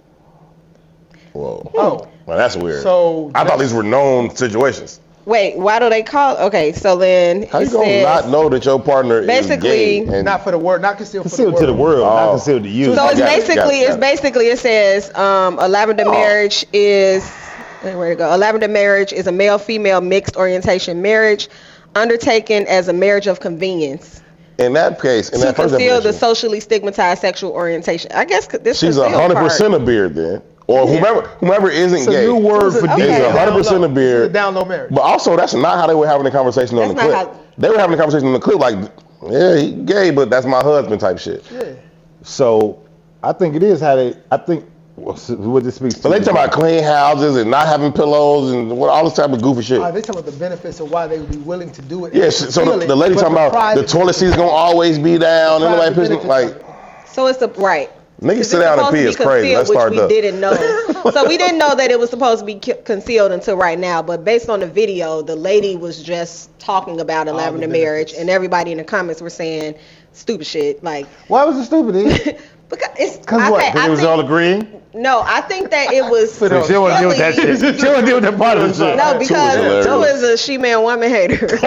Whoa. Oh. Well, that's weird. So I thought these were known situations. Wait, why do they call? Okay, so then how you gonna not know that your partner is gay? Not for the world, not concealed to the world, not concealed to you. So it says a lavender marriage is where to go? A lavender marriage is a male-female mixed orientation marriage. undertaken as a marriage of convenience. In that case, in that first conceal the socially stigmatized sexual orientation. I guess this she's 100% a beard then. Or whomever isn't gay. It's a new word for is 100% a beard. It's a down low marriage. But also, that's not how they were having the conversation on the clip. They were having the conversation on the clip like, yeah, he gay, but that's my husband type shit. Yeah. So I think it is how they. I think what this speaks to. So they talk about clean houses and not having pillows and all this type of goofy shit. They talk about the benefits of why they would be willing to do it. Yeah. So the lady talking about the toilet seat's gonna always be down. And nobody pissing like. So it's the right. Niggas sit down and pee is crazy. Let's start we didn't know. So we didn't know that it was supposed to be concealed until right now. But based on the video, the lady was just talking about a lavender marriage, and everybody in the comments were saying stupid shit. Like, why was it stupid? Because what? Because it was all agreeing? No, I think that it was. She wouldn't deal with that shit. She wouldn't deal with that part of the shit. No, because Two is a she-man woman hater. Define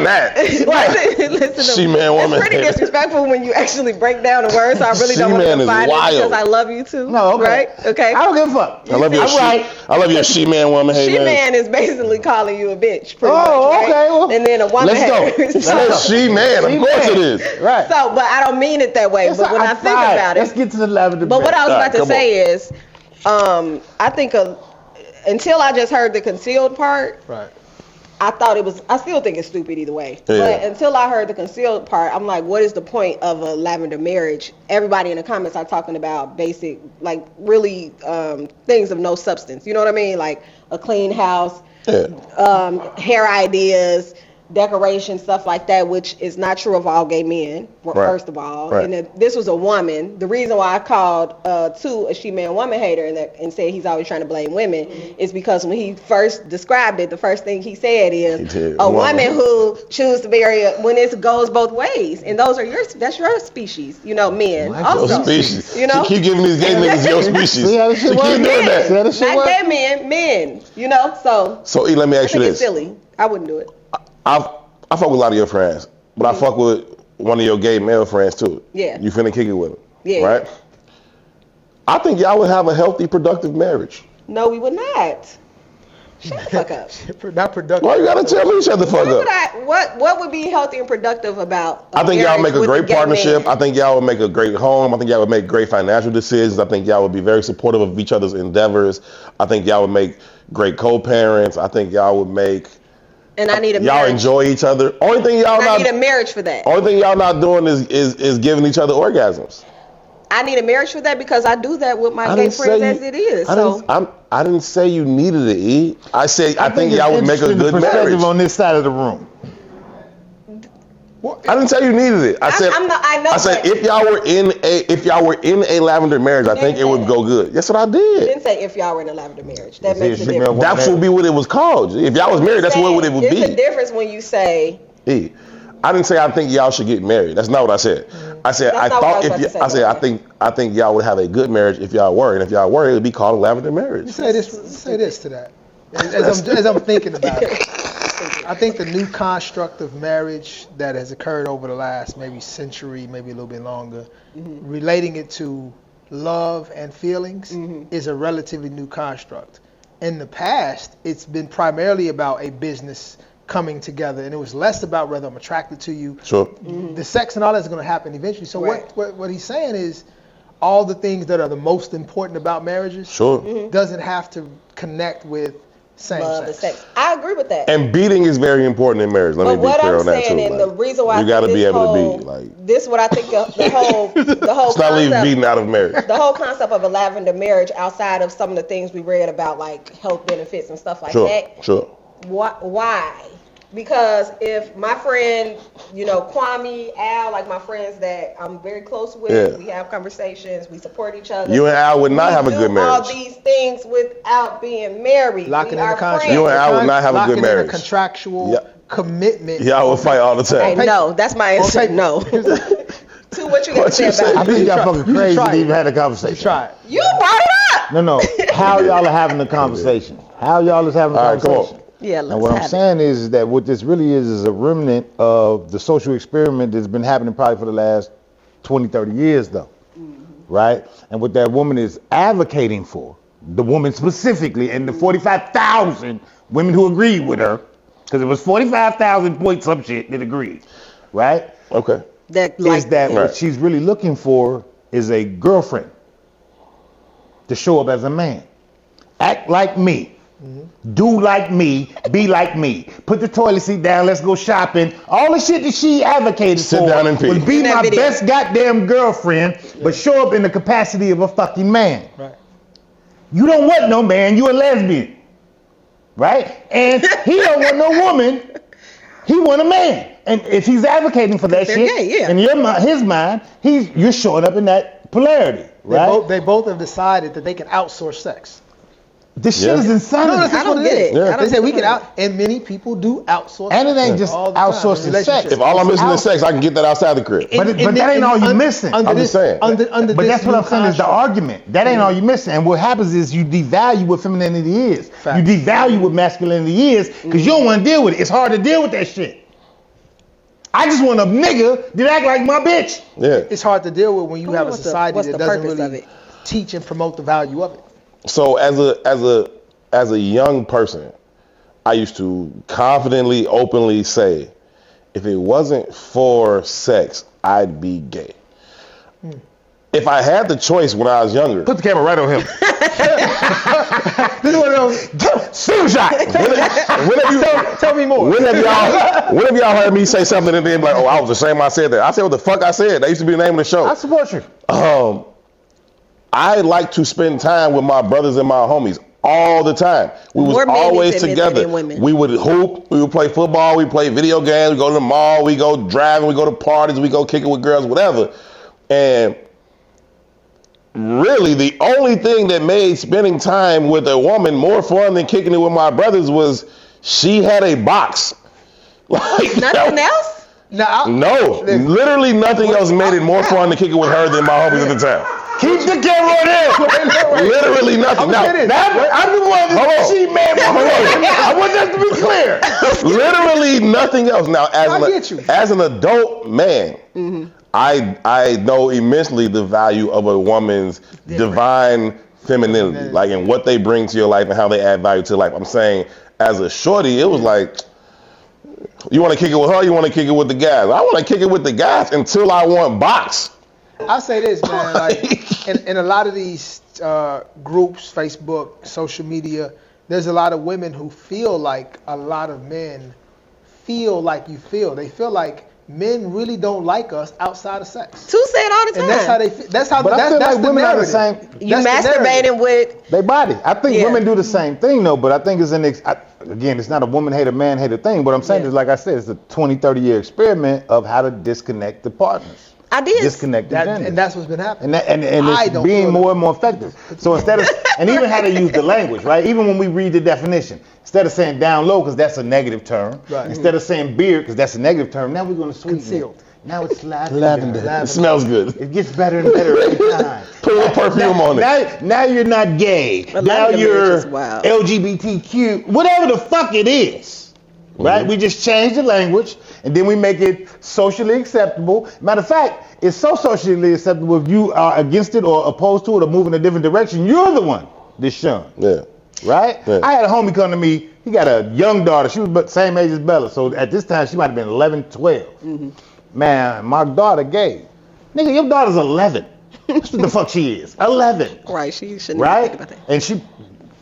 that. Listen, she-man woman hater. It's pretty disrespectful when you actually break down the words. So I really don't want to define it because I love you too. No, okay. Right? Okay. I don't give a fuck. I love you. I love you, she-man woman hater. She-man is basically calling you a bitch. Pretty much, okay. Well, and then a woman hater. Let's go. She-man. Of course it is. Right. So, but I don't mean it that way. But when I think about it, let's get to the lavender. But what I was about to say is, I think until I just heard the concealed part, right. I still think it's stupid either way. Yeah. But until I heard the concealed part, I'm like, what is the point of a lavender marriage? Everybody in the comments are talking about basic, like really things of no substance. You know what I mean? Like a clean house, hair ideas, decoration, stuff like that, which is not true of all gay men, first of all. Right. And if this was a woman, the reason why I called Two a she-man woman hater and said he's always trying to blame women is because when he first described it, the first thing he said is a woman who chooses to marry when it goes both ways. And those are that's your species, men. Also, species. Keep giving these gay niggas your species. Keep doing that. Not gay men, So E, let me ask you this. It's silly. I wouldn't do it. I fuck with a lot of your friends, but I fuck with one of your gay male friends too. Yeah. You finna kick it with him. Yeah. Right? I think y'all would have a healthy, productive marriage. No, we would not. Shut the fuck up. Not productive. Why you gotta tell me shut the fuck up? What would be healthy and productive about I think y'all make a great partnership. Man? I think y'all would make a great home. I think y'all would make great financial decisions. I think y'all would be very supportive of each other's endeavors. I think y'all would make great co-parents. I think y'all would make And I need a y'all marriage. Enjoy each other. Only thing y'all I need a marriage for that. Only thing y'all not doing is giving each other orgasms. I need a marriage for that because I do that with my gay friends as it is. I didn't say you needed to eat. I said I think y'all would make a good marriage. On this side of the room. I didn't say you needed it. I said if y'all were in a lavender marriage, I think it would go good. That's what I did. I didn't say if y'all were in a lavender marriage. That makes a difference. That would be what it was called. If y'all was married, that's what it would be. It's a difference when you say. I didn't say I think y'all should get married. That's not what I said. I said I think y'all would have a good marriage if y'all were, and if y'all were, it would be called a lavender marriage. Say this to that. As I'm thinking about it. I think the new construct of marriage that has occurred over the last maybe century, maybe a little bit longer, relating it to love and feelings is a relatively new construct. In the past, it's been primarily about a business coming together, and it was less about whether I'm attracted to you. Sure. The sex and all that's going to happen eventually. So what he's saying is all the things that are the most important about marriages doesn't have to connect with same sex. I agree with that. And beating is very important in marriage. Let me be clear on that too. And the reason why you got to be able to beat. This is what I think the whole it's not leaving beating out of marriage. The whole concept of a lavender marriage, outside of some of the things we read about, like health benefits and stuff like that. Sure. Why? Because if my friend, Kwame, Al, like my friends that I'm very close with, we have conversations, we support each other. You and Al would not have a good marriage. All these things without being married. Locking in a contract. You and Al would not have a good marriage. In a contractual commitment. Y'all would fight all the time. No, that's my answer. No. To what you got to say about I think y'all fucking crazy to even have a conversation. Try it. You brought it up. No. How y'all are having the conversation? How y'all is having the conversation? Come on. Yeah, and what I'm saying is that what this really is a remnant of the social experiment that's been happening probably for the last 20, 30 years though, right? And what that woman is advocating for, the woman specifically, and the 45,000 women who agreed with her, Because it was 45,000 point some shit that agreed, right? Okay. What she's really looking for is a girlfriend to show up as a man. Act like me. Mm-hmm. Do like me. Be like me. Put the toilet seat down. Let's go shopping. All the shit that she advocated Sit down and pee. would be my best goddamn girlfriend, but show up in the capacity of a fucking man. Right. You don't want no man. You a lesbian. Right? And he don't want no woman. He want a man. And if he's advocating for that shit, gay, in his mind, you're showing up in that polarity. Right? They both have decided that they can outsource sex. This shit is insanity. I don't get it. Yeah. They say we can and many people do outsource. And it ain't just outsourcing sex. If all I'm missing is sex, I can get that outside the crib. But that ain't all you missing. I'm just saying. But that's what I'm saying is the argument. That ain't all you missing. And what happens is you devalue what femininity is. Fact. You devalue what masculinity is because you don't want to deal with it. It's hard to deal with that shit. I just want a nigga that act like my bitch. Yeah. It's hard to deal with when you have a society that doesn't really teach and promote the value of it. So as a young person, I used to confidently, openly say, if it wasn't for sex, I'd be gay. If I had the choice when I was younger, put the camera right on him. This is one of those super shot. Tell me more. When have y'all heard me say something and then be like, oh, I was ashamed I said that? I said what the fuck I said. That used to be the name of the show. I support you. I like to spend time with my brothers and my homies all the time. We was always together. We would hoop, we would play football, we play video games, we go to the mall, we go driving, we go to parties, we go kick it with girls, whatever. And really the only thing that made spending time with a woman more fun than kicking it with my brothers was she had a box. Like nothing else? No, literally nothing else made it more fun to kick it with her than my homies at the time. Keep the camera on there. Literally nothing. I'm the one that's she man. I want that to be clear. Literally nothing else. Now, as an adult man, I know immensely the value of a woman's divine femininity, like and what they bring to your life and how they add value to life. I'm saying, as a shorty, it was like, you want to kick it with her, you want to kick it with the guys. I want to kick it with the guys until I want box. I'll say this, man, like in a lot of these groups, Facebook, social media, there's a lot of women who feel like a lot of men feel like you feel. They feel like men really don't like us outside of sex. Two say it all the time. And that's how they feel. That's how. But I feel like women are the same. You masturbating with their body. I think women do the same thing though, but I think it's again, it's not a woman hate a man hate a thing. What I'm saying is, like I said, it's a 20-30 year experiment of how to disconnect the partners. Ideas. Disconnect the genders. And that's what's been happening. And it's being more and more effective. So instead of, and even how they use the language, right? Even when we read the definition, instead of saying down low, because that's a negative term, right. Instead of saying beard, because that's a negative term, now we're going to sweeten it. Now it's lavender. It smells good. It gets better and better every time. Put a little perfume on it. Now you're not gay. Now you're LGBTQ, whatever the fuck it is. Right? We just change the language and then we make it socially acceptable. Matter of fact, it's so socially acceptable if you are against it or opposed to it or move in a different direction, you're the one that's shunned. Yeah. Right? Yeah. I had a homie come to me. He got a young daughter. She was the same age as Bella. So at this time, she might have been 11, 12. Man, my daughter gay. Nigga, your daughter's 11. That's what the fuck she is. 11. Right. She shouldn't think about that. And she...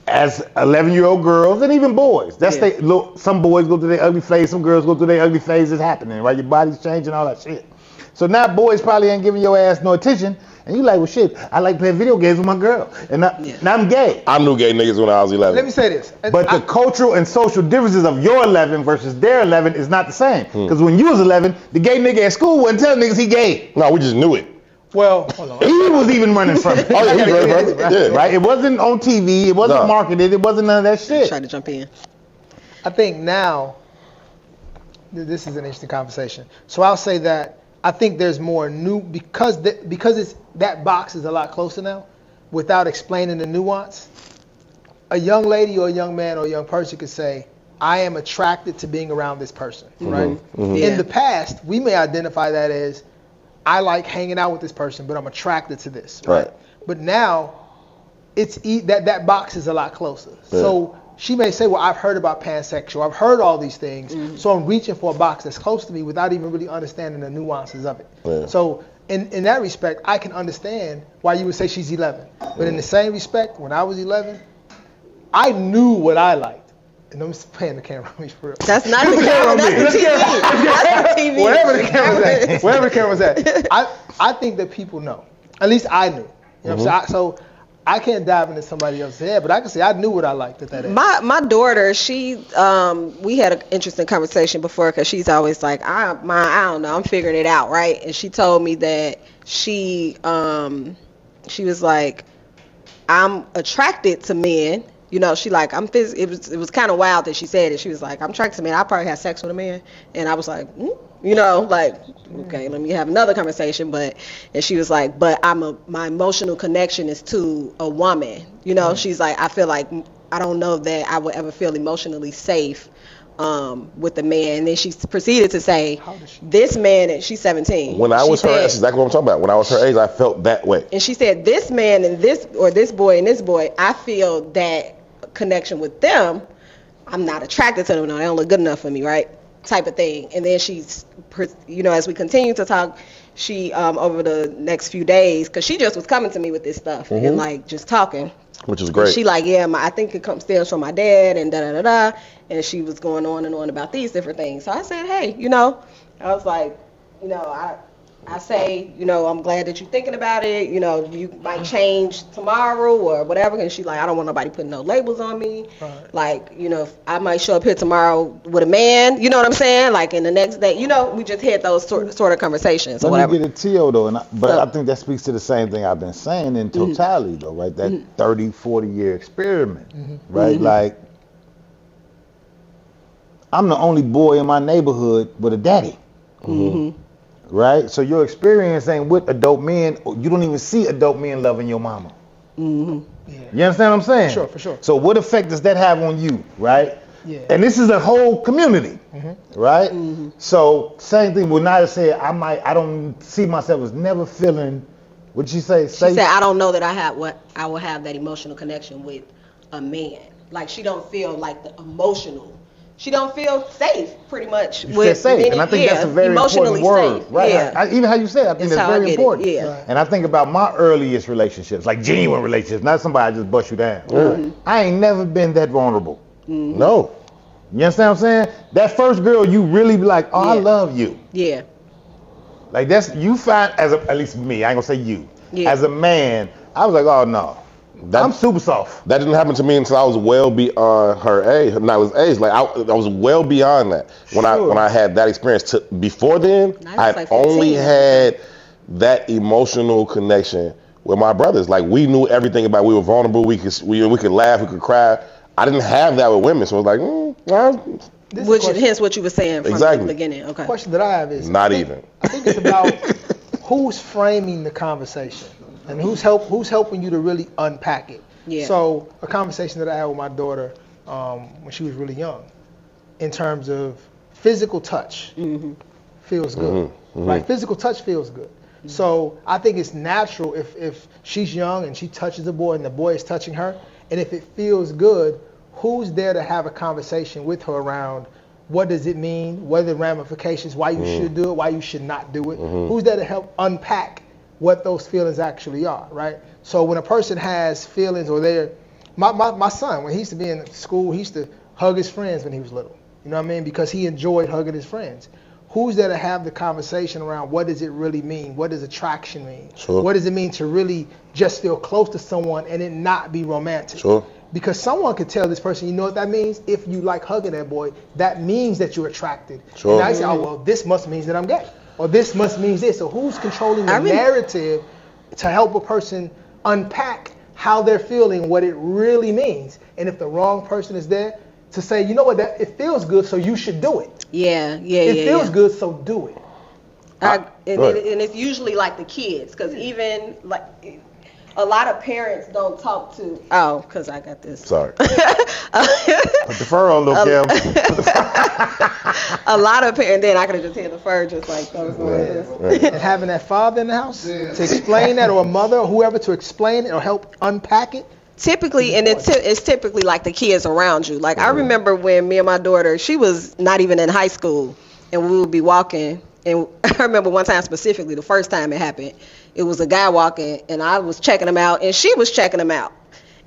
As 11-year-old girls and even boys, some boys go through their ugly phase, some girls go through their ugly phase. It's happening, right? Your body's changing, all that shit. So now boys probably ain't giving your ass no attention, and you like, well, shit, I like playing video games with my girl, and now I'm gay. I knew gay niggas when I was 11. Let me say this. But the cultural and social differences of your 11 versus their 11 is not the same. Because when you was 11, the gay nigga at school wasn't telling niggas he gay. No, we just knew it. Well, hold on. He was even running from it. Oh, yeah, he was running from it. Right? It wasn't on TV. It wasn't marketed. It wasn't none of that shit. Trying to jump in. I think now, this is an interesting conversation. So I'll say that I think there's more new, because that box is a lot closer now, without explaining the nuance. A young lady or a young man or a young person could say, I am attracted to being around this person, right? In the past, we may identify that as, I like hanging out with this person, but I'm attracted to this. Right. But now, it's that box is a lot closer. Yeah. So she may say, well, I've heard about pansexual, I've heard all these things, so I'm reaching for a box that's close to me without even really understanding the nuances of it. Yeah. So in that respect, I can understand why you would say she's 11. But in the same respect, when I was 11, I knew what I liked. And I'm just playing the camera on me for real. That's not the camera, that's the TV. That's the TV. Wherever the camera's at. I think that people know. At least I knew. You know what I'm saying? So I can't dive into somebody else's head, but I can say I knew what I liked at that age. My daughter, she, we had an interesting conversation before because she's always like, I don't know, I'm figuring it out, right? And she told me that she was like, I'm attracted to men. You know, she like, it was kind of wild that she said it. She was like, I'm attracted to men. I probably have sex with a man. And I was like, you know, like, okay, let me have another conversation. And she was like, but my emotional connection is to a woman. You know, she's like, I feel like, I don't know that I would ever feel emotionally safe with a man. And then she proceeded to say, this man, and she's 17. When I was her age, that's exactly what I'm talking about. When I was her age, I felt that way. And she said, this man and this boy and this boy, I feel that connection with them. I'm not attracted to them. No, they don't look good enough for me, right? Type of thing. And then she's, you know, as we continue to talk, she over the next few days, because she just was coming to me with this stuff and like just talking. Which is great. And she like, yeah, I think it stems from my dad and da. And she was going on and on about these different things. So I said, hey, you know, I was like, you know, I say, you know, I'm glad that you're thinking about it. You know, you might change tomorrow or whatever. And she's like, I don't want nobody putting no labels on me. Right. Like, you know, I might show up here tomorrow with a man. You know what I'm saying? Like, in the next day, you know, we just had those sort of conversations or whatever. Let me get a T.O. though, I think that speaks to the same thing I've been saying in totality though, right? That 30, 40-year experiment, right? Like, I'm the only boy in my neighborhood with a daddy. Right? So your experience ain't with adult men. You don't even see adult men loving your mama. Yeah. You understand what I'm saying? For sure. So what effect does that have on you, right? Yeah. And this is a whole community, right? So same thing with Naya said, I don't see myself as never feeling, what'd she say? She said, I don't know that I will have that emotional connection with a man. Like, she don't feel like the emotional. She don't feel safe, pretty much. With safe, many, and I think that's a very important word, safe. Right? Yeah. Even how you say it, I think that's very important. Yeah. Right. And I think about my earliest relationships, like genuine relationships, not somebody I just bust you down. I ain't never been that vulnerable. No. You understand what I'm saying? That first girl, you really be like, oh, I love you. Yeah. Like that's you find at least me. I ain't gonna say you. Yeah. As a man, I was like, oh no. I'm super soft. That didn't happen to me until I was well beyond her age, Nyla's age. Like I was well beyond that when I had that experience. Before then, I like only had that emotional connection with my brothers. Like we knew everything about. We were vulnerable. We could laugh. We could cry. I didn't have that with women, so it was like, hence what you were saying from the beginning. Okay. The question that I have is I think it's about who's framing the conversation. And who's helping you to really unpack it? Yeah. So a conversation that I had with my daughter when she was really young, in terms of physical touch, feels good. Right? Physical touch feels good. So I think it's natural if she's young and she touches a boy and the boy is touching her, and if it feels good, who's there to have a conversation with her around what does it mean, what are the ramifications, why you should do it, why you should not do it? Who's there to help unpack what those feelings actually are, right? So when a person has feelings or my son, when he used to be in school, he used to hug his friends when he was little. You know what I mean? Because he enjoyed hugging his friends. Who's there to have the conversation around what does it really mean? What does attraction mean? Sure. What does it mean to really just feel close to someone and it not be romantic? Sure. Because someone could tell this person, you know what that means? If you like hugging that boy, that means that you're attracted. Sure. And I say, oh, well, this must mean that I'm gay. Or this must mean this. So who's controlling the narrative to help a person unpack how they're feeling, what it really means? And if the wrong person is there to say, you know what, it feels good, so you should do it. It feels good, so do it. And it's usually like the kids, because even like a lot of parents don't talk to. Oh, because I got this. Sorry. Put the fur on, Lil Kim. A lot of parents. Then I could have just had the fur, just like those. Right. And having that father in the house to explain that, or a mother, or whoever to explain it or help unpack it, Typically, and it's typically like the kids around you. Like I remember when me and my daughter, she was not even in high school, and we would be walking. And I remember one time specifically, the first time it happened, it was a guy walking, and I was checking him out, and she was checking him out.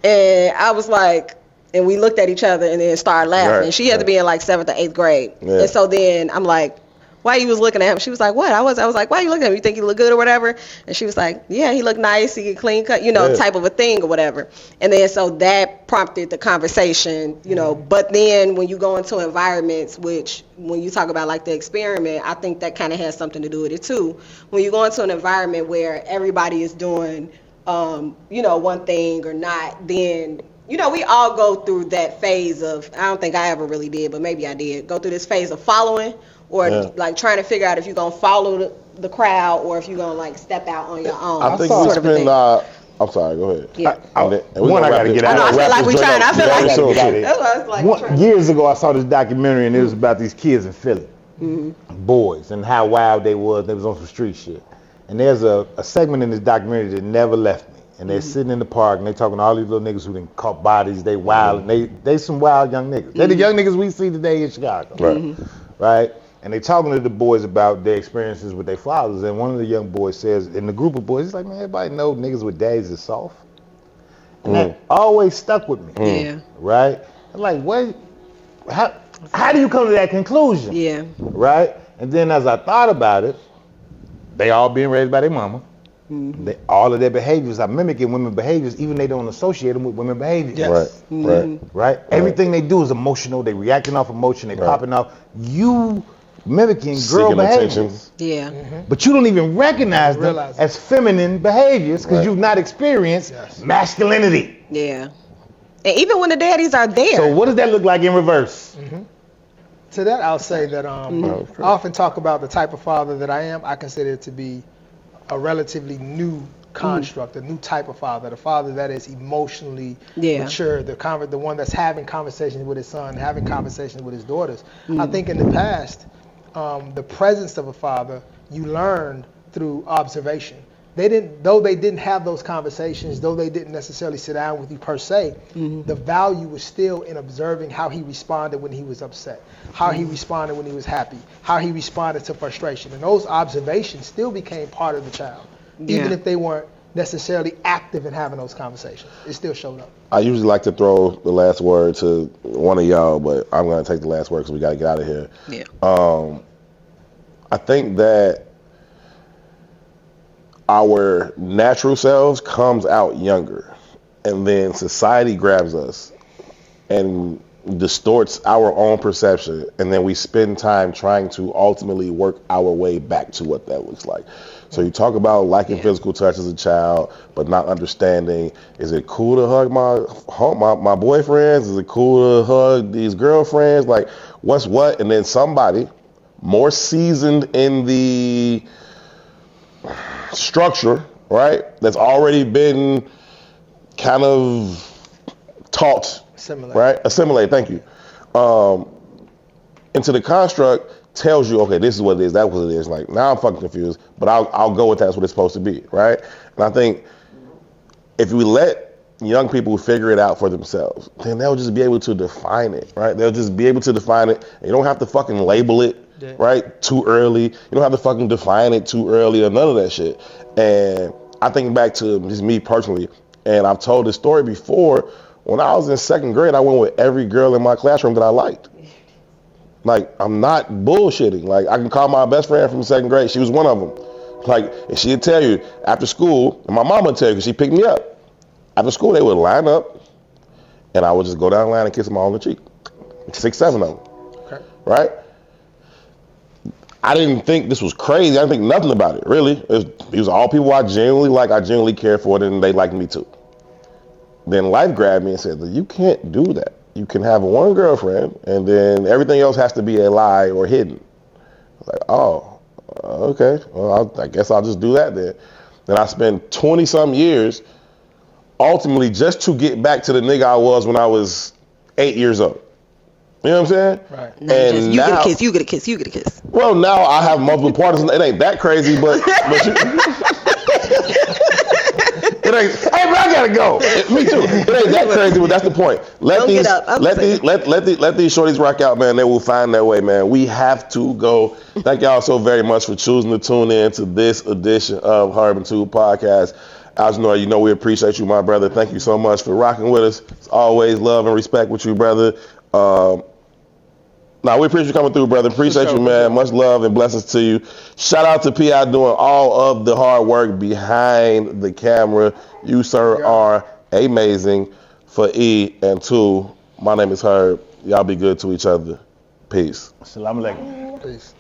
And I was like, and we looked at each other and then started laughing. Right, and she had to be in like 7th or 8th grade. Yeah. And so then I'm like, why you was looking at him? She was like, what? I was like, why you looking at him? You think he look good or whatever? And she was like, yeah, he looked nice. He get clean cut, type of a thing or whatever. And then so that prompted the conversation, But then when you go into environments, which when you talk about like the experiment, I think that kind of has something to do with it too. When you go into an environment where everybody is doing, one thing or not, then we all go through that phase of, I don't think I ever really did, but maybe I did, go through this phase of following or like trying to figure out if you're going to follow the crowd or if you're going to like step out on your own. I think we spend, I'm sorry, go ahead. Yeah. I got to get out. I feel like we're trying. I feel like that's what I was like. Years ago, I saw this documentary and it was about these kids in Philly, boys, and how wild they was. They was on some street shit. And there's a segment in this documentary that never left me. And they're sitting in the park and they talking to all these little niggas who done caught bodies. They wild and they some wild young niggas. They the young niggas we see today in Chicago, right? And they talking to the boys about their experiences with their fathers. And one of the young boys says, in the group of boys, he's like, man, everybody know niggas with daddies is soft. And that always stuck with me. Yeah. Right? I'm like, what? How do you come to that conclusion? Yeah. Right? And then as I thought about it, they all being raised by their mama. All of their behaviors are mimicking women's behaviors, even they don't associate them with women's behaviors. Yes. Right? Everything they do is emotional. They reacting off emotion. They popping off. You mimicking girl behaviors. Yeah. But you don't even recognize them as feminine behaviors because you've not experienced masculinity. Yeah. And even when the daddies are there. So what does that look like in reverse? To that, I'll say that I often talk about the type of father that I am. I consider it to be a relatively new construct, a new type of father, the father that is emotionally mature, the one that's having conversations with his son, having conversations with his daughters. I think in the past, the presence of a father you learned through observation. They didn't have those conversations, though they didn't necessarily sit down with you per se, the value was still in observing how he responded when he was upset, how he responded when he was happy, how he responded to frustration. And those observations still became part of the child, even if they weren't necessarily active in having those conversations. It still showed up. I usually like to throw the last word to one of y'all, but I'm going to take the last word because we got to get out of here. Yeah. I think that our natural selves comes out younger, and then society grabs us and distorts our own perception, and then we spend time trying to ultimately work our way back to what that looks like. So you talk about liking physical touch as a child, but not understanding, is it cool to hug my boyfriends? Is it cool to hug these girlfriends? Like, what's what? And then somebody more seasoned in the structure, right, that's already been kind of taught, assimilate, thank you, into the construct, tells you, okay, this is what it is, that's what it is. Like, now I'm fucking confused, but I'll go with that's what it's supposed to be, right? And I think if we let young people figure it out for themselves, then they'll just be able to define it, right? They'll just be able to define it. And you don't have to fucking label it, right, too early. You don't have to fucking define it too early or none of that shit. And I think back to just me personally, and I've told this story before, when I was in 2nd grade, I went with every girl in my classroom that I liked. Like, I'm not bullshitting. Like, I can call my best friend from 2nd grade. She was one of them. Like, and she'd tell you after school, and my mom would tell you because she picked me up. After school, they would line up, and I would just go down the line and kiss them all on the cheek. 6, 7 of them. Okay. Right? I didn't think this was crazy. I didn't think nothing about it, really. It was all people I genuinely like, I genuinely care for, and they liked me too. Then life grabbed me and said, you can't do that. You can have one girlfriend, and then everything else has to be a lie or hidden. I was like, oh, okay. Well, I guess I'll just do that then. Then I spent 20-some years ultimately just to get back to the nigga I was when I was 8 years old. You know what I'm saying? Right. And you get a kiss, you get a kiss, you get a kiss. Well, now I have multiple partners. It ain't that crazy, but It ain't. Hey, bro, I gotta go. Me too. It ain't that crazy, but that's the point. Let these shorties rock out, man. They will find their way, man. We have to go. Thank y'all so very much for choosing to tune in to this edition of Herb and Two Podcast. Algenoy, you know we appreciate you, my brother. Thank you so much for rocking with us. It's always love and respect with you, brother. We appreciate you coming through, brother. Appreciate you, man. Much love and blessings to you. Shout out to P.I. doing all of the hard work behind the camera. You, sir, are amazing. For E and Two, my name is Herb. Y'all be good to each other. Peace. Assalamu alaikum. Peace.